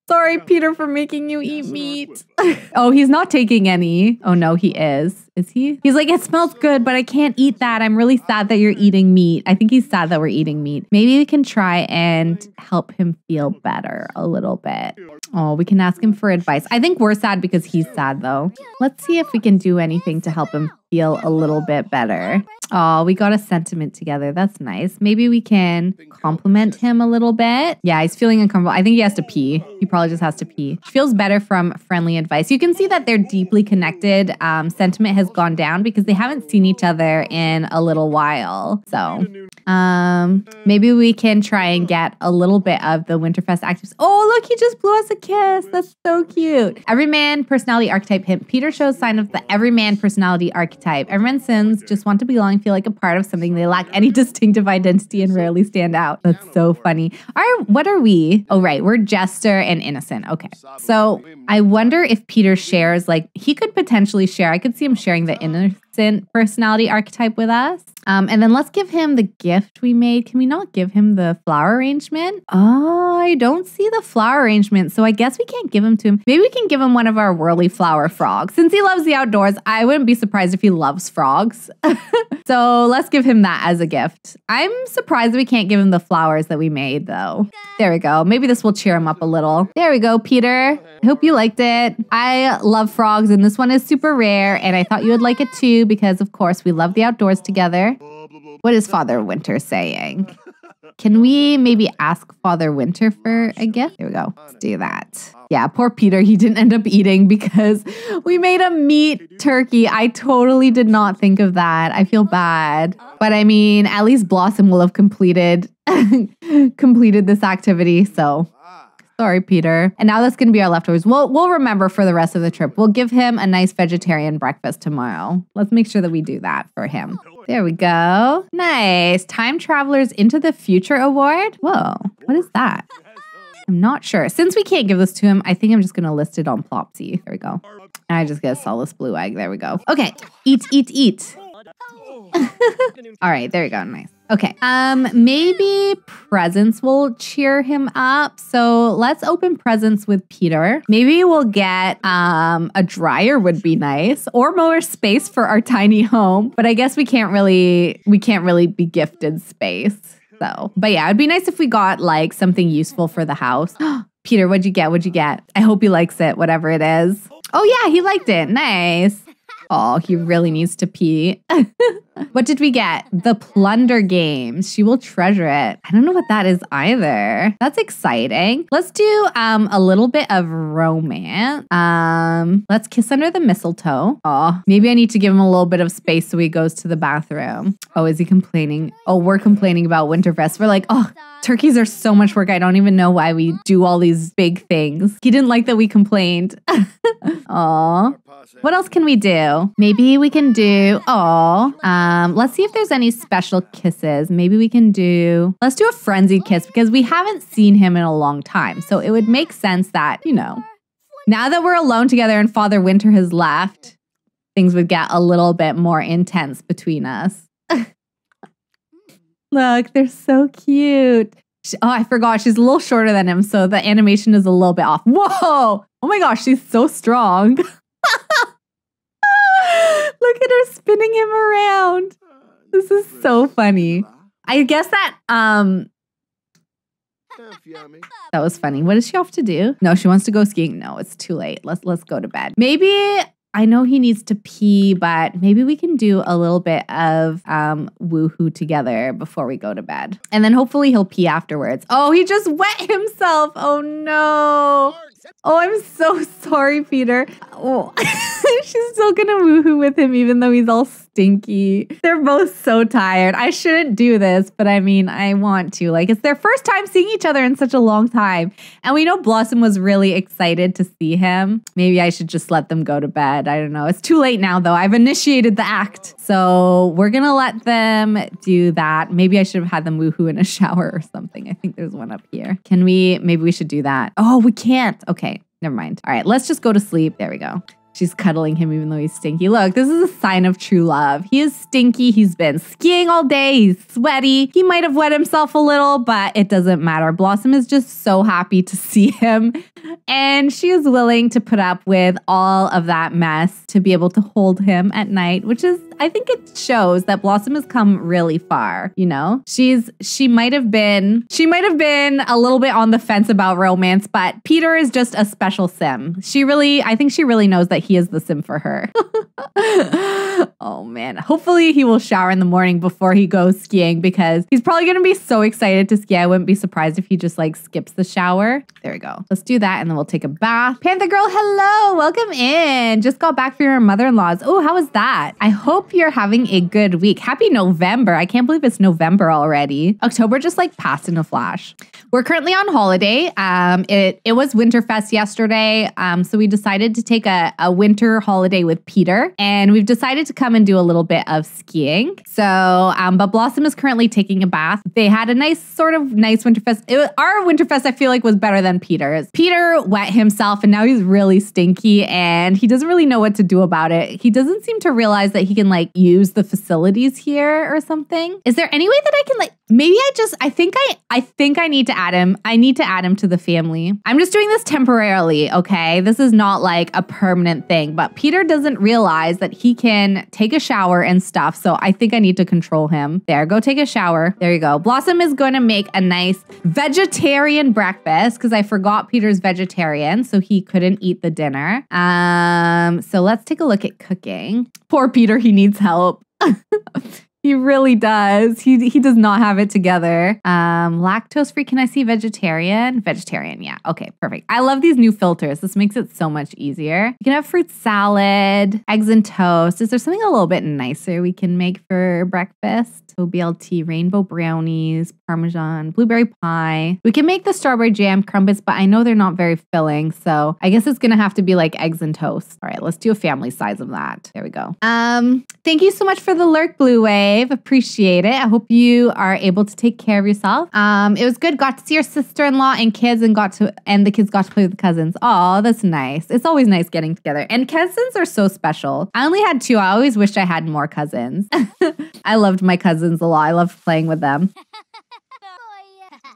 sorry, Peter, for making you eat meat. Oh, he's not taking any. Oh, no, he is. Is he? He's like, it smells good, but I can't eat that. I'm really sad that you're eating meat. I think he's sad that we're eating meat. Maybe we can try and help him feel better a little bit. Oh, we can ask him for advice. I think we're sad because he's sad, though. Let's see if we can do anything to help him feel a little bit better. Oh, we got a sentiment together. That's nice. Maybe we can compliment him a little bit. Yeah, he's feeling uncomfortable. I think he has to pee. He probably just has to pee. Feels better from friendly advice. You can see that they're deeply connected. Sentiment has gone down because they haven't seen each other in a little while. So maybe we can try and get a little bit of the Winterfest actives. Oh, look, he just blew us a kiss. That's so cute. Everyman personality archetype hint. Peter shows sign of the everyman personality archetype. Everyman Sims just want to belong, feel like a part of something. They lack any distinctive identity and rarely stand out. That's so funny. What are we? Oh, right. We're jester and innocent. Okay. So I wonder if Peter shares, like, he could potentially share. I could see him sharing the innocent personality archetype with us. And then let's give him the gift we made. Can we not give him the flower arrangement? Oh, I don't see the flower arrangement. So I guess we can't give him to him. Maybe we can give him one of our whirly flower frogs. Since he loves the outdoors, I wouldn't be surprised if he loves frogs. So let's give him that as a gift. I'm surprised we can't give him the flowers that we made, though. There we go. Maybe this will cheer him up a little. There we go, Peter. I hope you liked it. I love frogs, and this one is super rare, and I thought you would like it too because, of course, we love the outdoors together. What is Father Winter saying? Can we maybe ask Father Winter for a gift? There we go. Let's do that. Yeah, poor Peter. He didn't end up eating because we made a meat turkey. I totally did not think of that. I feel bad. But I mean, at least Blossom will have completed this activity. So sorry, Peter. And now that's going to be our leftovers. We'll remember for the rest of the trip. We'll give him a nice vegetarian breakfast tomorrow. Let's make sure that we do that for him. There we go. Nice. Time Travelers into the Future Award. Whoa, what is that? I'm not sure. Since we can't give this to him, I think I'm just going to list it on Plopsy. There we go. I just get a soulless blue egg. There we go. Okay. Eat. All right. There we go. Nice. Okay. Maybe presents will cheer him up. So let's open presents with Peter. Maybe we'll get a dryer would be nice, or more space for our tiny home. But I guess we can't really be gifted space. So, but yeah, it'd be nice if we got like something useful for the house. Peter, what'd you get? I hope he likes it, whatever it is. Oh yeah, he liked it. Nice. Oh, he really needs to pee. What did we get? The plunder games. She will treasure it. I don't know what that is either. That's exciting. Let's do a little bit of romance. Let's kiss under the mistletoe. Oh, maybe I need to give him a little bit of space so he goes to the bathroom. Oh, is he complaining? Oh, we're complaining about Winterfest. We're like, oh, turkeys are so much work. I don't even know why we do all these big things. He didn't like that we complained. Aw. What else can we do? Maybe we can do, let's see if there's any special kisses. Maybe we can do, let's do a frenzied kiss because we haven't seen him in a long time. So it would make sense that, now that we're alone together and Father Winter has left, things would get a little bit more intense between us. Look, they're so cute. I forgot. She's a little shorter than him, so the animation is a little bit off. Whoa! Oh my gosh, she's so strong. Look at her spinning him around. This is so funny. I guess that that was funny. What does she have to do? No, she wants to go skiing. No, it's too late. Let's go to bed. Maybe I know he needs to pee, but maybe we can do a little bit of woohoo together before we go to bed. And then hopefully he'll pee afterwards. Oh, he just wet himself. Oh no. Oh, I'm so sorry, Peter. Oh, she's still gonna woohoo with him even though he's all stinky. They're both so tired. I shouldn't do this, but I mean, I want to. Like, it's their first time seeing each other in such a long time. And we know Blossom was really excited to see him. Maybe I should just let them go to bed. I don't know. It's too late now, though. I've initiated the act. So we're gonna let them do that. Maybe I should have had them woohoo in a shower or something. I think there's one up here. Maybe we should do that. Oh, we can't. Okay, never mind. All right, let's just go to sleep. There we go. She's cuddling him even though he's stinky. Look, this is a sign of true love. He is stinky. He's been skiing all day. He's sweaty. He might have wet himself a little, but it doesn't matter. Blossom is just so happy to see him. And she is willing to put up with all of that mess to be able to hold him at night, which is, I think it shows that Blossom has come really far, She might have been a little bit on the fence about romance, but Peter is just a special sim. I think she really knows that he is the sim for her. Oh man. Hopefully he will shower in the morning before he goes skiing because he's probably going to be so excited to ski. I wouldn't be surprised if he just skips the shower. There we go. Let's do that and then we'll take a bath. Panther Girl, hello. Welcome in. Just got back from your mother-in-law's. Oh, how was that? I hope you're having a good week. Happy November. I can't believe it's November already. October just passed in a flash. We're currently on holiday. It was Winterfest yesterday. So we decided to take a winter holiday with Peter and we've decided to come and do a little bit of skiing. So, but Blossom is currently taking a bath. They had a nice Winterfest. Our Winterfest, I feel like, was better than Peter's. Peter wet himself and now he's really stinky and he doesn't really know what to do about it. He doesn't seem to realize that he can use the facilities here or something. Is there any way that I can maybe I think I need to add him. I need to add him to the family. I'm just doing this temporarily, okay? This is not a permanent thing, but Peter doesn't realize that he can take a shower and stuff. So I think I need to control him. There, go take a shower. There you go. Blossom is going to make a nice vegetarian breakfast because I forgot Peter's vegetarian, so he couldn't eat the dinner. So let's take a look at cooking. Poor Peter, he needs help. He really does. He does not have it together. Lactose free. Can I see vegetarian? Vegetarian. Yeah. Okay. Perfect. I love these new filters. This makes it so much easier. You can have fruit salad, eggs and toast. Is there something a little bit nicer we can make for breakfast? OBLT, rainbow brownies, Parmesan, blueberry pie. We can make the strawberry jam crumpets, but I know they're not very filling. So I guess it's going to have to be eggs and toast. All right. Let's do a family size of that. There we go. Thank you so much for the lurk, Blue Wave. Appreciate it. I hope you are able to take care of yourself. It was good. Got to see your sister-in-law and kids and the kids got to play with the cousins. Oh, that's nice. It's always nice getting together. And cousins are so special. I only had 2. I always wished I had more cousins. I loved my cousins a lot. I loved playing with them.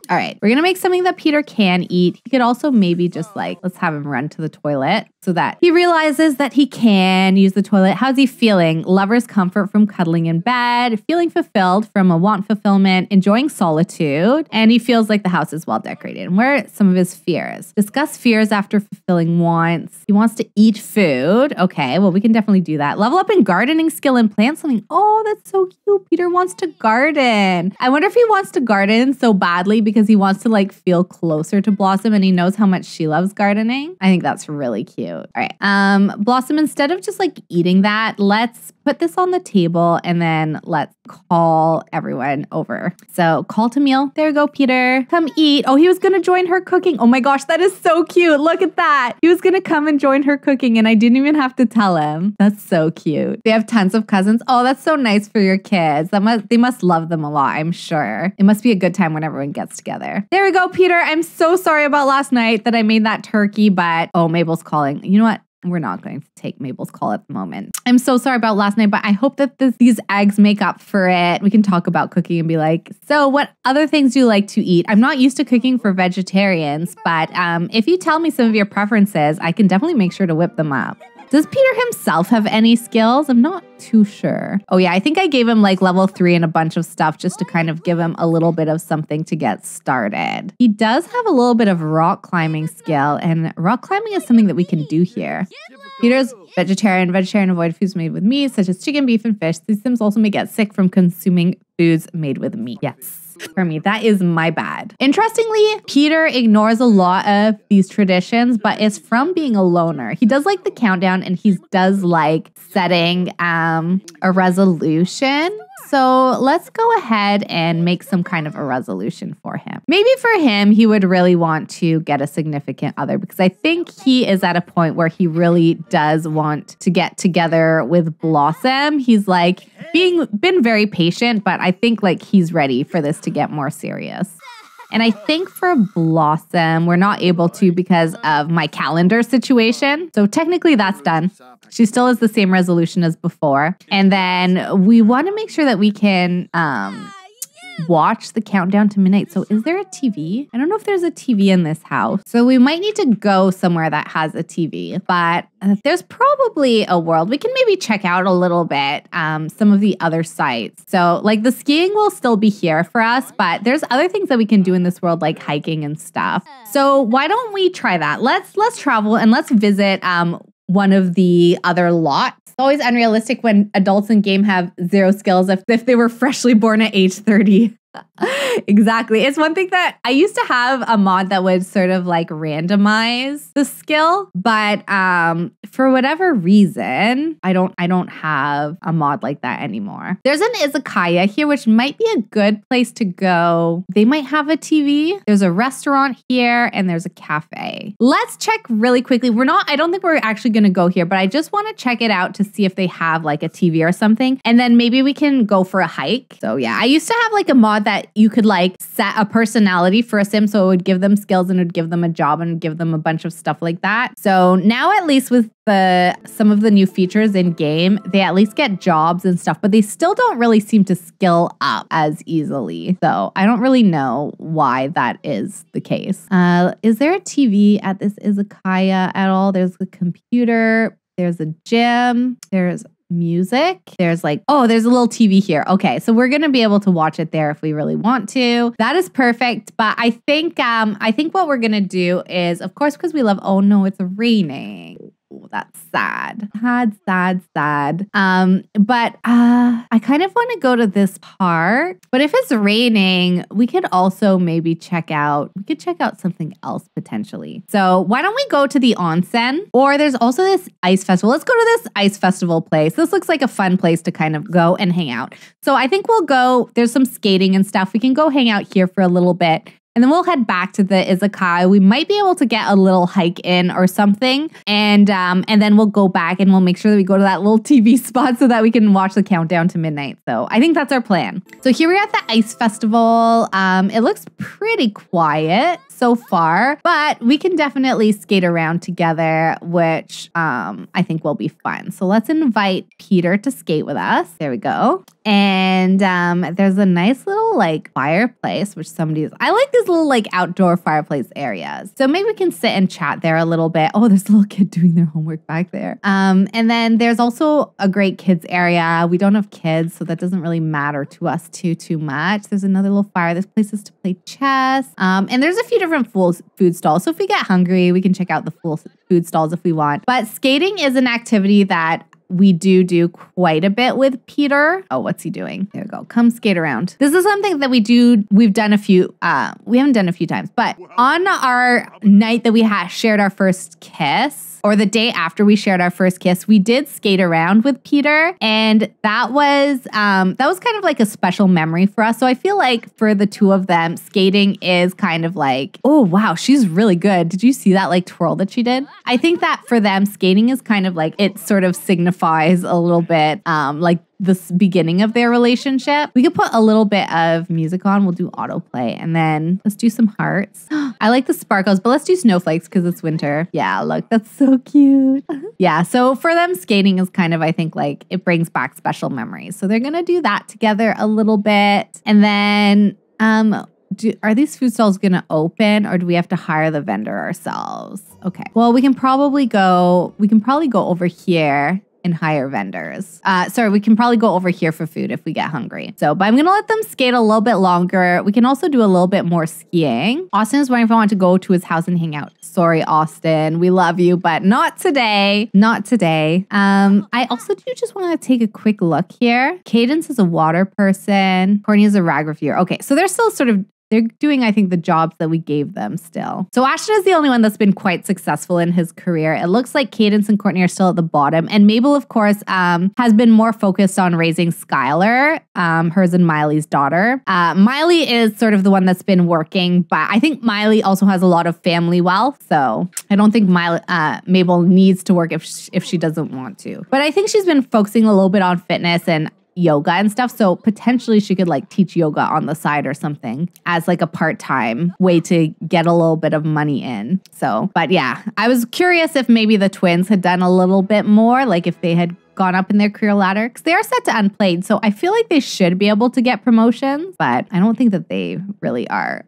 All right, we're gonna make something that Peter can eat. He could also maybe just like, let's have him run to the toilet so that he realizes that he can use the toilet. How's he feeling? Lover's comfort from cuddling in bed, feeling fulfilled from a want fulfillment, enjoying solitude, and he feels like the house is well decorated. And where are some of his fears? Discuss fears after fulfilling wants. He wants to eat food. Okay, well, we can definitely do that. Level up in gardening skill and plant something. Oh, that's so cute. Peter wants to garden. I wonder if he wants to garden so badly because he wants to like feel closer to Blossom and he knows how much she loves gardening. I think that's really cute. All right. Blossom, instead of just like eating that, let's put this on the table and then let's call everyone over. So call to meal. There you go, Peter. Come eat. Oh, he was going to join her cooking. Oh my gosh, that is so cute. Look at that. He was going to come and join her cooking and I didn't even have to tell him. That's so cute. They have tons of cousins. Oh, that's so nice for your kids. They must love them a lot, I'm sure. It must be a good time when everyone gets together. There we go, Peter. I'm so sorry about last night that I made that turkey, but oh, Mabel's calling. You know what? We're not going to take Mabel's call at the moment. I'm so sorry about last night, but I hope that these eggs make up for it. We can talk about cooking and be like, so what other things do you like to eat? I'm not used to cooking for vegetarians, but if you tell me some of your preferences, I can definitely make sure to whip them up. Does Peter himself have any skills? I'm not too sure. Oh yeah, I think I gave him like level 3 and a bunch of stuff just to kind of give him a little bit of something to get started. He does have a little bit of rock climbing skill, and rock climbing is something that we can do here. Peter's vegetarian. Vegetarian avoid foods made with meat, such as chicken, beef, and fish. These Sims also may get sick from consuming foods made with meat. Yes. For me, that is my bad. Interestingly, Peter ignores a lot of these traditions, but it's from being a loner. He does like the countdown and he does like setting a resolution. So let's go ahead and make some kind of a resolution for him. Maybe for him, he would really want to get a significant other because I think he is at a point where he really does want to get together with Blossom. He's like been very patient, but I think like he's ready for this to get more serious. And I think for Blossom, we're not able to because of my calendar situation. So technically that's done. She still has the same resolution as before. And then we want to make sure that we can watch the countdown to midnight. So is there a TV? I don't know if there's a TV in this house. So we might need to go somewhere that has a TV, but there's probably a world. We can maybe check out a little bit some of the other sites. So like the skiing will still be here for us, but there's other things that we can do in this world like hiking and stuff. So why don't we try that? Let's travel and let's visit one of the other lots. It's always unrealistic when adults in game have 0 skills if they were freshly born at age 30. Exactly. It's one thing that I used to have a mod that would sort of like randomize the skill, but for whatever reason, I don't have a mod like that anymore. There's an izakaya here, which might be a good place to go. They might have a TV. There's a restaurant here and there's a cafe. Let's check really quickly. I don't think we're actually going to go here, but I just want to check it out to see if they have like a TV or something. And then maybe we can go for a hike. So yeah, I used to have like a mod that you could like set a personality for a sim, so it would give them skills and it would give them a job and give them a bunch of stuff like that. So now at least with some of the new features in game, they at least get jobs and stuff, but they still don't really seem to skill up as easily. So I don't really know why that is the case. Is there a TV at this izakaya at all? There's a computer, there's a gym, there's music. There's like, oh, there's a little TV here. Okay, so we're gonna be able to watch it there if we really want to. That is perfect. But I think what we're gonna do is, of course, because we love. Oh no, it's raining. Oh, that's sad. Sad. But I kind of want to go to this park. But if it's raining, we could also maybe check out something else potentially. So why don't we go to the onsen? Or there's also this ice festival. Let's go to this ice festival place. This looks like a fun place to kind of go and hang out. So I think we'll go. There's some skating and stuff. We can go hang out here for a little bit. And then we'll head back to the izakaya. We might be able to get a little hike in or something. And then we'll go back and we'll make sure that we go to that little TV spot so that we can watch the countdown to midnight. So I think that's our plan. So here we're at the ice festival. It looks pretty quiet so far, but we can definitely skate around together, which I think will be fun. So let's invite Peter to skate with us. There we go. And there's a nice little like fireplace, which I like these little like outdoor fireplace areas. So maybe we can sit and chat there a little bit. Oh, there's a little kid doing their homework back there. And then there's also a great kids area. We don't have kids, so that doesn't really matter to us too much. There's another little fire. There's places to play chess. And there's a few different food stalls. So if we get hungry, we can check out the full food stalls if we want. But skating is an activity that we do quite a bit with Peter. Oh, what's he doing? There we go. Come skate around. This is something that we've done a few, we haven't done a few times, but on our night that we shared our first kiss, or the day after we shared our first kiss, we did skate around with Peter, and that was kind of like a special memory for us. So I feel like for the two of them, skating is kind of like, oh wow, she's really good. Did you see that like twirl that she did? I think that for them, skating is kind of like, it sort of signifies a little bit like this beginning of their relationship. We could put a little bit of music on. We'll do autoplay, and then let's do some hearts. I like the sparkles, but let's do snowflakes because it's winter. Yeah, look, that's so cute. Yeah, so for them, skating is kind of, I think, like it brings back special memories. So they're gonna do that together a little bit, and then are these food stalls gonna open, or do we have to hire the vendor ourselves? Okay, well, we can probably go over here and hire vendors. We can probably go over here for food if we get hungry. But I'm gonna let them skate a little bit longer. We can also do a little bit more skiing. Austin is wondering if I want to go to his house and hang out. Sorry, Austin, we love you, but not today. Not today. I also do just want to take a quick look here. Cadence is a water person. Courtney is a rag reviewer. Okay, so they're still they're doing, I think, the jobs that we gave them still. So Ashton is the only one that's been quite successful in his career. It looks like Cadence and Courtney are still at the bottom. And Mabel, of course, has been more focused on raising Skylar, hers and Miley's daughter. Miley is sort of the one that's been working, but I think Miley also has a lot of family wealth. So I don't think Mabel needs to work if she doesn't want to. But I think she's been focusing a little bit on fitness and yoga and stuff. So potentially she could like teach yoga on the side or something as like a part-time way to get a little bit of money in. But yeah, I was curious if maybe the twins had done a little bit more, like if they had gone up in their career ladder, because they are set to unplayed. So I feel like they should be able to get promotions, but I don't think that they really are.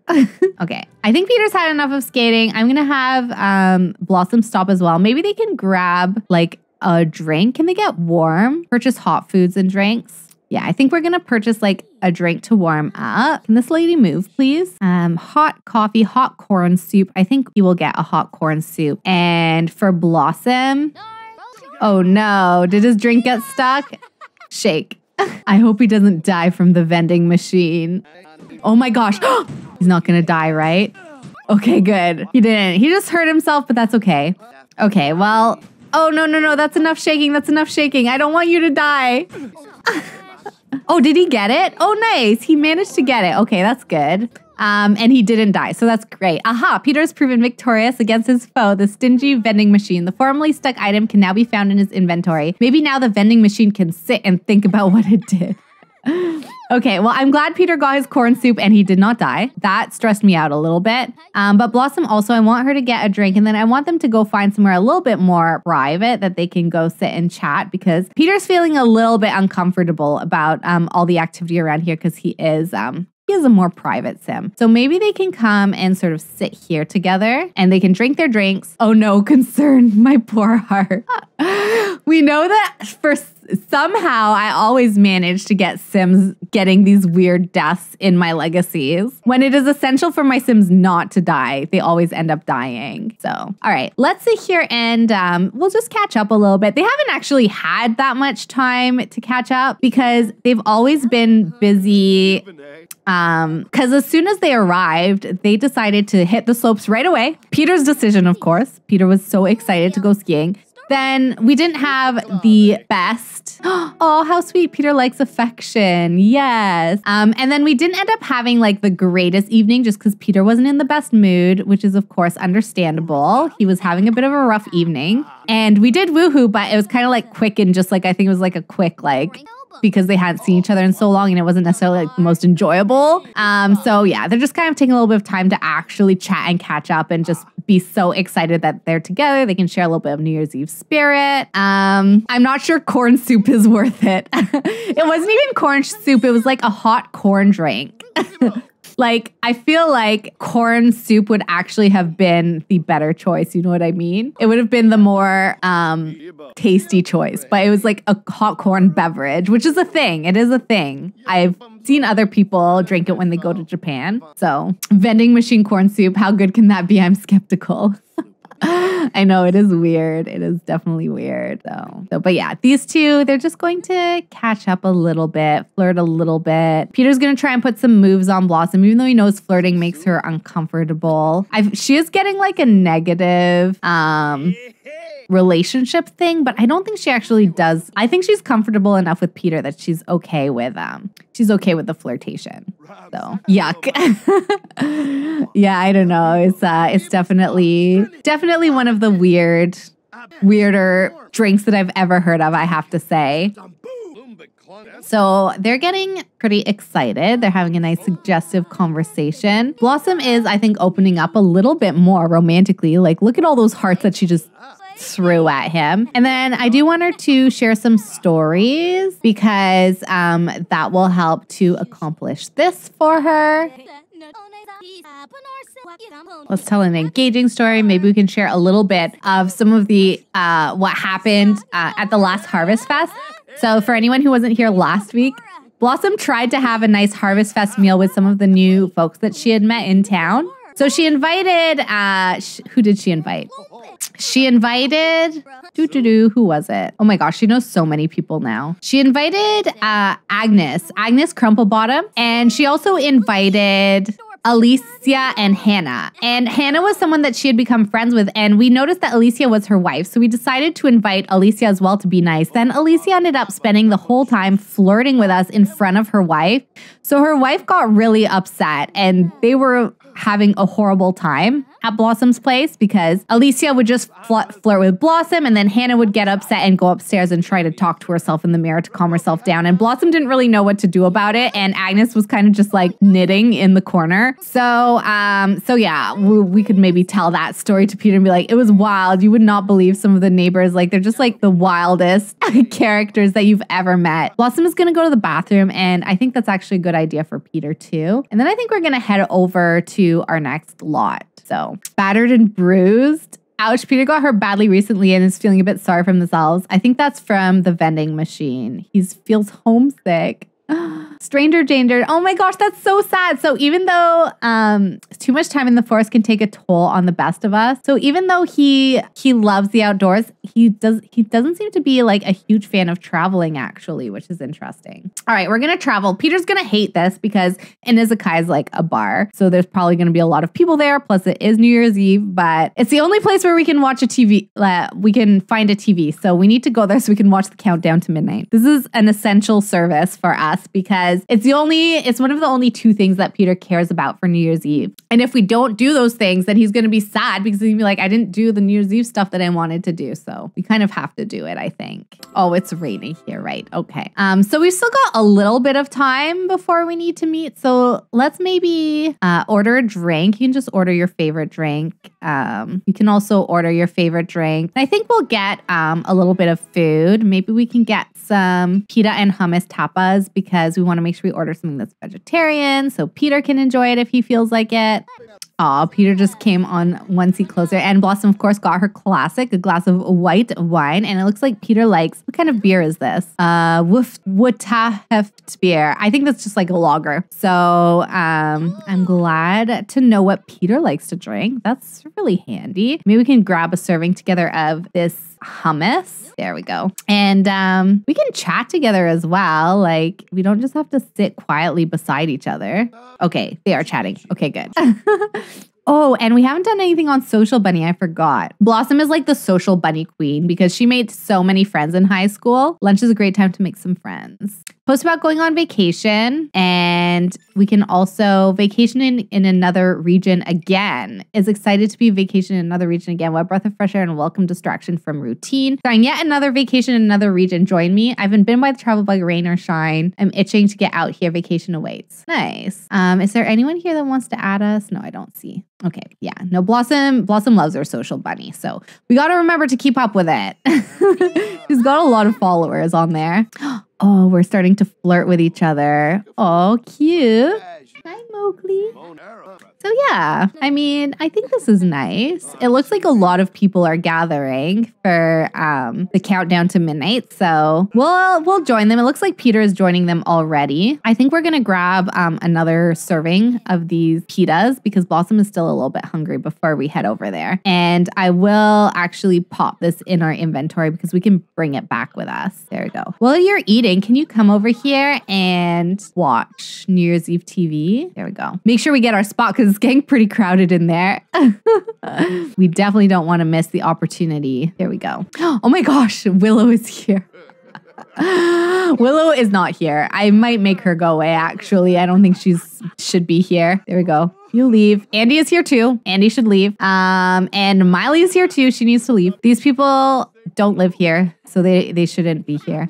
Okay. I think Peter's had enough of skating. I'm going to have Blossom stop as well. Maybe they can grab like a drink. Can they get warm? Purchase hot foods and drinks. Yeah, I think we're going to purchase like a drink to warm up. Can this lady move, please? Hot coffee, hot corn soup. I think he will get a hot corn soup. And for Blossom, oh no, did his drink get stuck? Shake. I hope he doesn't die from the vending machine. Oh my gosh. He's not going to die, right? Okay, good. He didn't. He just hurt himself, but that's okay. Okay, well, oh, no. That's enough shaking. That's enough shaking. I don't want you to die. Oh, did he get it? Oh, nice. He managed to get it. Okay, that's good. And he didn't die, so that's great. Aha, Peter's proven victorious against his foe, the stingy vending machine. The formerly stuck item can now be found in his inventory. Maybe now the vending machine can sit and think about what it did. Okay, well, I'm glad Peter got his corn soup and he did not die. That stressed me out a little bit. But Blossom also, I want her to get a drink, and then I want them to go find somewhere a little bit more private that they can go sit and chat, because Peter's feeling a little bit uncomfortable about all the activity around here because he is a more private sim. So maybe they can come and sort of sit here together and they can drink their drinks. Oh no, concern, my poor heart. We know that somehow I always manage to get Sims getting these weird deaths in my legacies. When it is essential for my Sims not to die, they always end up dying. So, all right, let's sit here and we'll just catch up a little bit. They haven't actually had that much time to catch up because they've always been busy. Because as soon as they arrived, they decided to hit the slopes right away. Peter's decision, of course. Peter was so excited to go skiing. Then we didn't have the best. Oh, how sweet. Peter likes affection. Yes. And then we didn't end up having like the greatest evening just because Peter wasn't in the best mood, which is of course understandable. He was having a bit of a rough evening. And we did woohoo, but it was kind of like quick and just like, I think it was like a quick like, because they hadn't seen each other in so long and it wasn't necessarily like the most enjoyable. So yeah, they're just kind of taking a little bit of time to actually chat and catch up and just be so excited that they're together. They can share a little bit of New Year's Eve spirit. I'm not sure corn soup is worth it. It wasn't even corn soup. It was like a hot corn drink. Like, I feel like corn soup would actually have been the better choice. You know what I mean? It would have been the more tasty choice. But it was like a hot corn beverage, which is a thing. It is a thing. I've seen other people drink it when they go to Japan. So, vending machine corn soup, how good can that be? I'm skeptical. I know it is weird. It is definitely weird though. But yeah, these two, they're just going to catch up a little bit, flirt a little bit. Peter's going to try and put some moves on Blossom, even though he knows flirting makes her uncomfortable. She is getting like a negative relationship thing, but I don't think she actually does. I think she's comfortable enough with Peter that she's okay with the flirtation. So yuck. Yeah, I don't know. It's definitely one of the weirder drinks that I've ever heard of, I have to say. So they're getting pretty excited. They're having a nice suggestive conversation. Blossom is, I think, opening up a little bit more romantically. Like, look at all those hearts that she just threw at him. And then I do want her to share some stories because that will help to accomplish this for her. Let's tell an engaging story. Maybe we can share a little bit of some of the what happened at the last Harvest Fest. So for anyone who wasn't here last week, Blossom tried to have a nice Harvest Fest meal with some of the new folks that she had met in town. So she invited, who did she invite? She invited, who was it? Oh my gosh, she knows so many people now. She invited Agnes Crumplebottom, and she also invited Alicia and Hannah. And Hannah was someone that she had become friends with, and we noticed that Alicia was her wife, so we decided to invite Alicia as well to be nice. Then Alicia ended up spending the whole time flirting with us in front of her wife. So her wife got really upset, and they were having a horrible time at Blossom's place because Alicia would just flirt with Blossom, and then Hannah would get upset and go upstairs and try to talk to herself in the mirror to calm herself down. And Blossom didn't really know what to do about it, and Agnes was kind of just like knitting in the corner. So yeah, we could maybe tell that story to Peter and be like, it was wild. You would not believe some of the neighbors. Like, they're just like the wildest characters that you've ever met. Blossom is going to go to the bathroom, and I think that's actually a good idea for Peter too. And then I think we're going to head over to our next lot. So, battered and bruised. Ouch, Peter got hurt badly recently and is feeling a bit sorry for themselves. I think that's from the vending machine. He feels homesick. Stranger danger. Oh my gosh, that's so sad. So even though too much time in the forest can take a toll on the best of us, so even though he loves the outdoors, he doesn't seem to be like a huge fan of traveling actually, which is interesting. All right, we're gonna travel. Peter's gonna hate this because Inizuka is like a bar, so there's probably gonna be a lot of people there. Plus, it is New Year's Eve, but it's the only place where we can watch a TV. We can find a TV, so we need to go there so we can watch the countdown to midnight. This is an essential service for us because it's one of the only two things that Peter cares about for New Year's Eve. And if we don't do those things, then he's going to be sad because he's going to be like, I didn't do the New Year's Eve stuff that I wanted to do. So we kind of have to do it, I think. Oh, it's raining here, right? Okay. So we've still got a little bit of time before we need to meet. So let's maybe order a drink. You can just order your favorite drink. You can also order your favorite drink. I think we'll get a little bit of food. Maybe we can get some pita and hummus tapas because we want to make sure we order something that's vegetarian so Peter can enjoy it if he feels like it. Aw, Peter just came on one seat closer. And Blossom, of course, got her classic, a glass of white wine. And it looks like Peter likes, what kind of beer is this? Winterfest beer. I think that's just like a lager. So I'm glad to know what Peter likes to drink. That's really handy. Maybe we can grab a serving together of this hummus. There we go. And we can chat together as well. Like, we don't just have to sit quietly beside each other. Okay, they are chatting. Okay, good. Oh, and we haven't done anything on Social Bunny. I forgot. Blossom is like the social bunny queen because she made so many friends in high school. Lunch is a great time to make some friends. Post about going on vacation, and we can also vacation in another region again. Is excited to be vacation in another region again. What breath of fresh air and welcome distraction from routine. Starting yet another vacation in another region. Join me. I haven't been by the travel bug, rain or shine. I'm itching to get out here. Vacation awaits. Nice. Is there anyone here that wants to add us? No, I don't see. Okay, yeah. No, Blossom loves her social bunny, so we got to remember to keep up with it. She's got a lot of followers on there. Oh, we're starting to flirt with each other. Oh, cute. Hi, Mowgli. So yeah, I mean, I think this is nice. It looks like a lot of people are gathering for the countdown to midnight. So we'll join them. It looks like Peter is joining them already. I think we're gonna grab another serving of these pitas because Blossom is still a little bit hungry before we head over there. And I will actually pop this in our inventory because we can bring it back with us. There we go. While you're eating, can you come over here and watch New Year's Eve TV? There we go. Make sure we get our spot because it's getting pretty crowded in there. We definitely don't want to miss the opportunity. There we go. Oh my gosh, Willow is here. Willow is not here. I might make her go away, actually. I don't think should be here. There we go. You leave. Andy is here too. Andy should leave. And Miley is here too. She needs to leave. These people don't live here, so they shouldn't be here.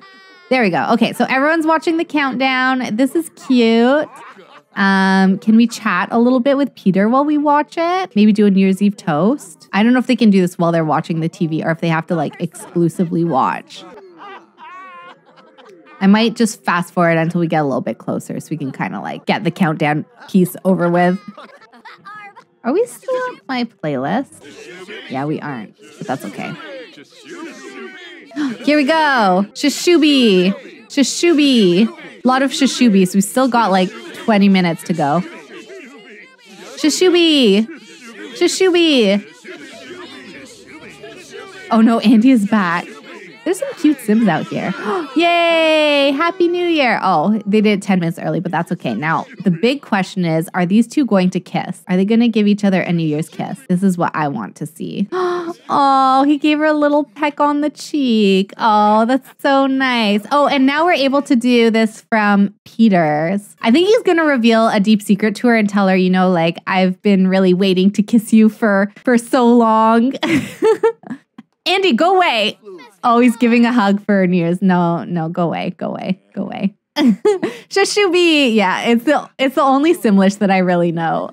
There we go. Okay, so everyone's watching the countdown. This is cute. Can we chat a little bit with Peter while we watch it? Maybe do a New Year's Eve toast? I don't know if they can do this while they're watching the TV or if they have to like exclusively watch. I might just fast forward until we get a little bit closer so we can kind of like get the countdown piece over with. Are we still on my playlist? Yeah, we aren't, but that's okay. Here we go. Shishubi. Shishubi. A lot of Shishubi, so we still got like 20 minutes to go. Shishubi. Shishubi. Oh no, Andy is back. There's some cute Sims out here. Yay! Happy New Year! Oh, they did it 10 minutes early, but that's okay. Now, the big question is, are these two going to kiss? Are they going to give each other a New Year's kiss? This is what I want to see. Oh, he gave her a little peck on the cheek. Oh, that's so nice. Oh, and now we're able to do this from Peter's. I think he's going to reveal a deep secret to her and tell her, you know, like, I've been really waiting to kiss you for so long. Andy, go away. Oh, he's giving a hug for New Year's. No, go away, go away, go away. Shishubi. Yeah, it's the only Simlish that I really know.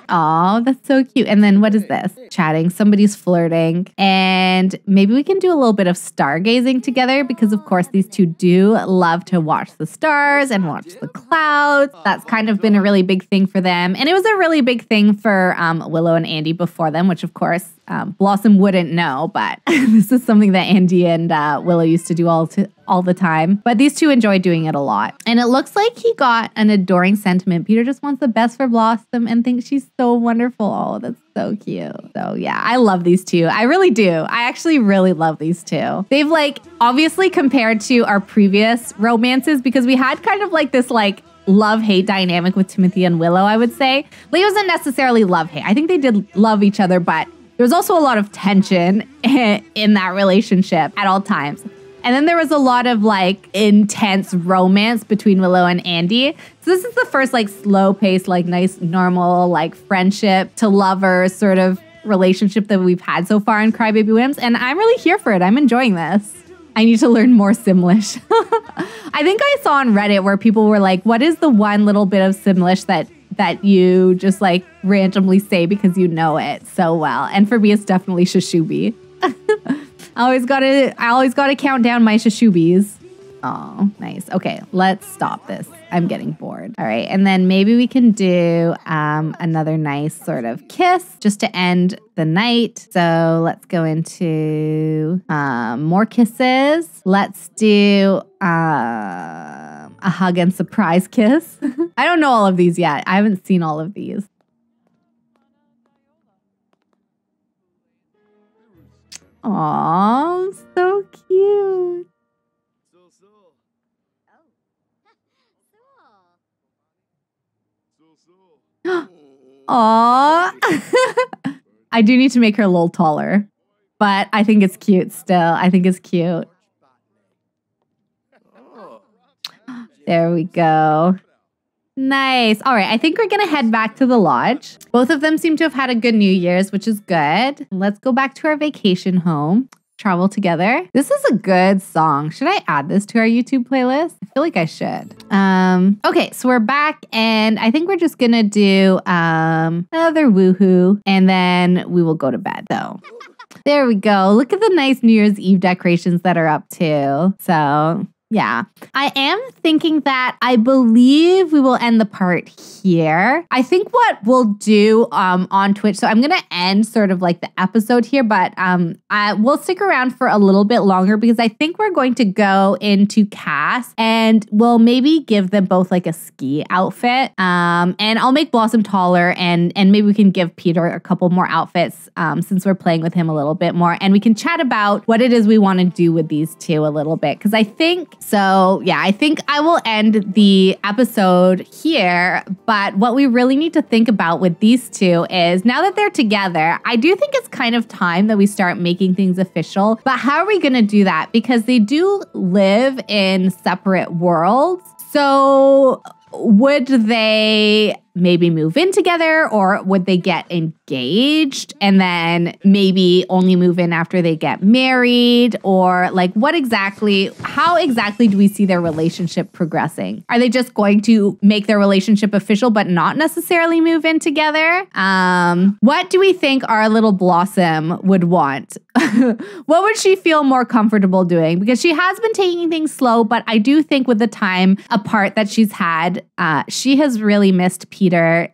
Oh, that's so cute. And then what is this? Chatting. Somebody's flirting. And maybe we can do a little bit of stargazing together because, of course, these two do love to watch the stars and watch the clouds. That's kind of been a really big thing for them. And it was a really big thing for Willow and Andy before them, which, of course, Blossom wouldn't know. But this is something that Andy and Willow used to do all the time. But these two enjoy doing it a lot. And it looks like he got an adoring sentiment. Peter just wants the best for Blossom and thinks she's so wonderful. Oh, that's so cute. So yeah, I love these two. I really do. I actually really love these two. They've like obviously compared to our previous romances because we had kind of like this like love-hate dynamic with Timothy and Willow, I would say. Like, it wasn't necessarily love-hate. I think they did love each other, but there was also a lot of tension in that relationship at all times. And then there was a lot of like intense romance between Willow and Andy. So this is the first like slow paced, like nice, normal, like friendship to lovers sort of relationship that we've had so far in Crybaby Whims. And I'm really here for it. I'm enjoying this. I need to learn more Simlish. I think I saw on Reddit where people were like, what is the one little bit of Simlish that you just like randomly say because you know it so well? And for me, it's definitely Shishubi. I always gotta count down my Shishubis. Oh, nice. Okay, let's stop this. I'm getting bored. All right, and then maybe we can do another nice sort of kiss just to end the night. So let's go into more kisses. Let's do a hug and surprise kiss. I don't know all of these yet. I haven't seen all of these. Aw, so cute. Aww. I do need to make her a little taller, but I think it's cute still. I think it's cute. There we go. Nice. All right, I think we're going to head back to the lodge. Both of them seem to have had a good New Year's, which is good. Let's go back to our vacation home. Travel together. This is a good song. Should I add this to our YouTube playlist? I feel like I should. Okay, so we're back and I think we're just gonna do another woohoo and then we will go to bed though. There we go. Look at the nice New Year's Eve decorations that are up too. So yeah, I am thinking that I believe we will end the part here. I think what we'll do on Twitch, so I'm going to end sort of like the episode here, but we'll stick around for a little bit longer because I think we're going to go into Cass and we'll maybe give them both like a ski outfit. And I'll make Blossom taller and maybe we can give Peter a couple more outfits since we're playing with him a little bit more. And we can chat about what it is we want to do with these two a little bit because I think so, yeah, I think I will end the episode here. But what we really need to think about with these two is now that they're together, I do think it's kind of time that we start making things official. But how are we going to do that? Because they do live in separate worlds. So would they maybe move in together or would they get engaged and then maybe only move in after they get married? Or like how exactly do we see their relationship progressing? Are they just going to make their relationship official but not necessarily move in together? What do we think our little Blossom would want? What would she feel more comfortable doing? Because she has been taking things slow, but I do think with the time apart that she's had, she has really missed Peter.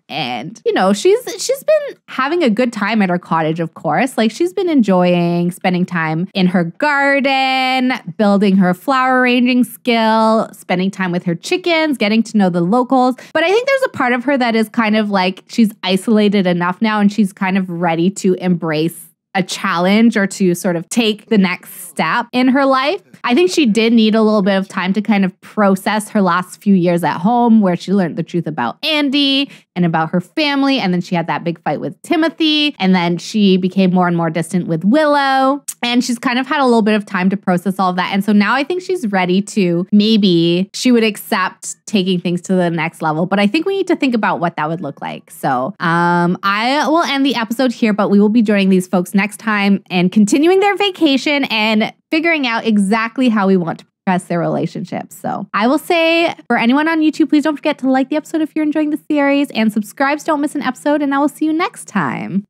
And, you know, she's been having a good time at her cottage, of course. Like she's been enjoying spending time in her garden, building her flower arranging skill, spending time with her chickens, getting to know the locals. But I think there's a part of her that is kind of like she's isolated enough now and she's kind of ready to embrace a challenge or to sort of take the next step in her life. I think she did need a little bit of time to kind of process her last few years at home where she learned the truth about Andy and about her family. And then she had that big fight with Timothy. And then she became more and more distant with Willow. And she's kind of had a little bit of time to process all of that. And so now I think she's ready to maybe she would accept taking things to the next level. But I think we need to think about what that would look like. So I will end the episode here, but we will be joining these folks next time and continuing their vacation and figuring out exactly how we want to progress their relationship. So I will say for anyone on YouTube, please don't forget to like the episode if you're enjoying the series and subscribe so don't miss an episode. And I will see you next time.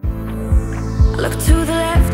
Look to the left.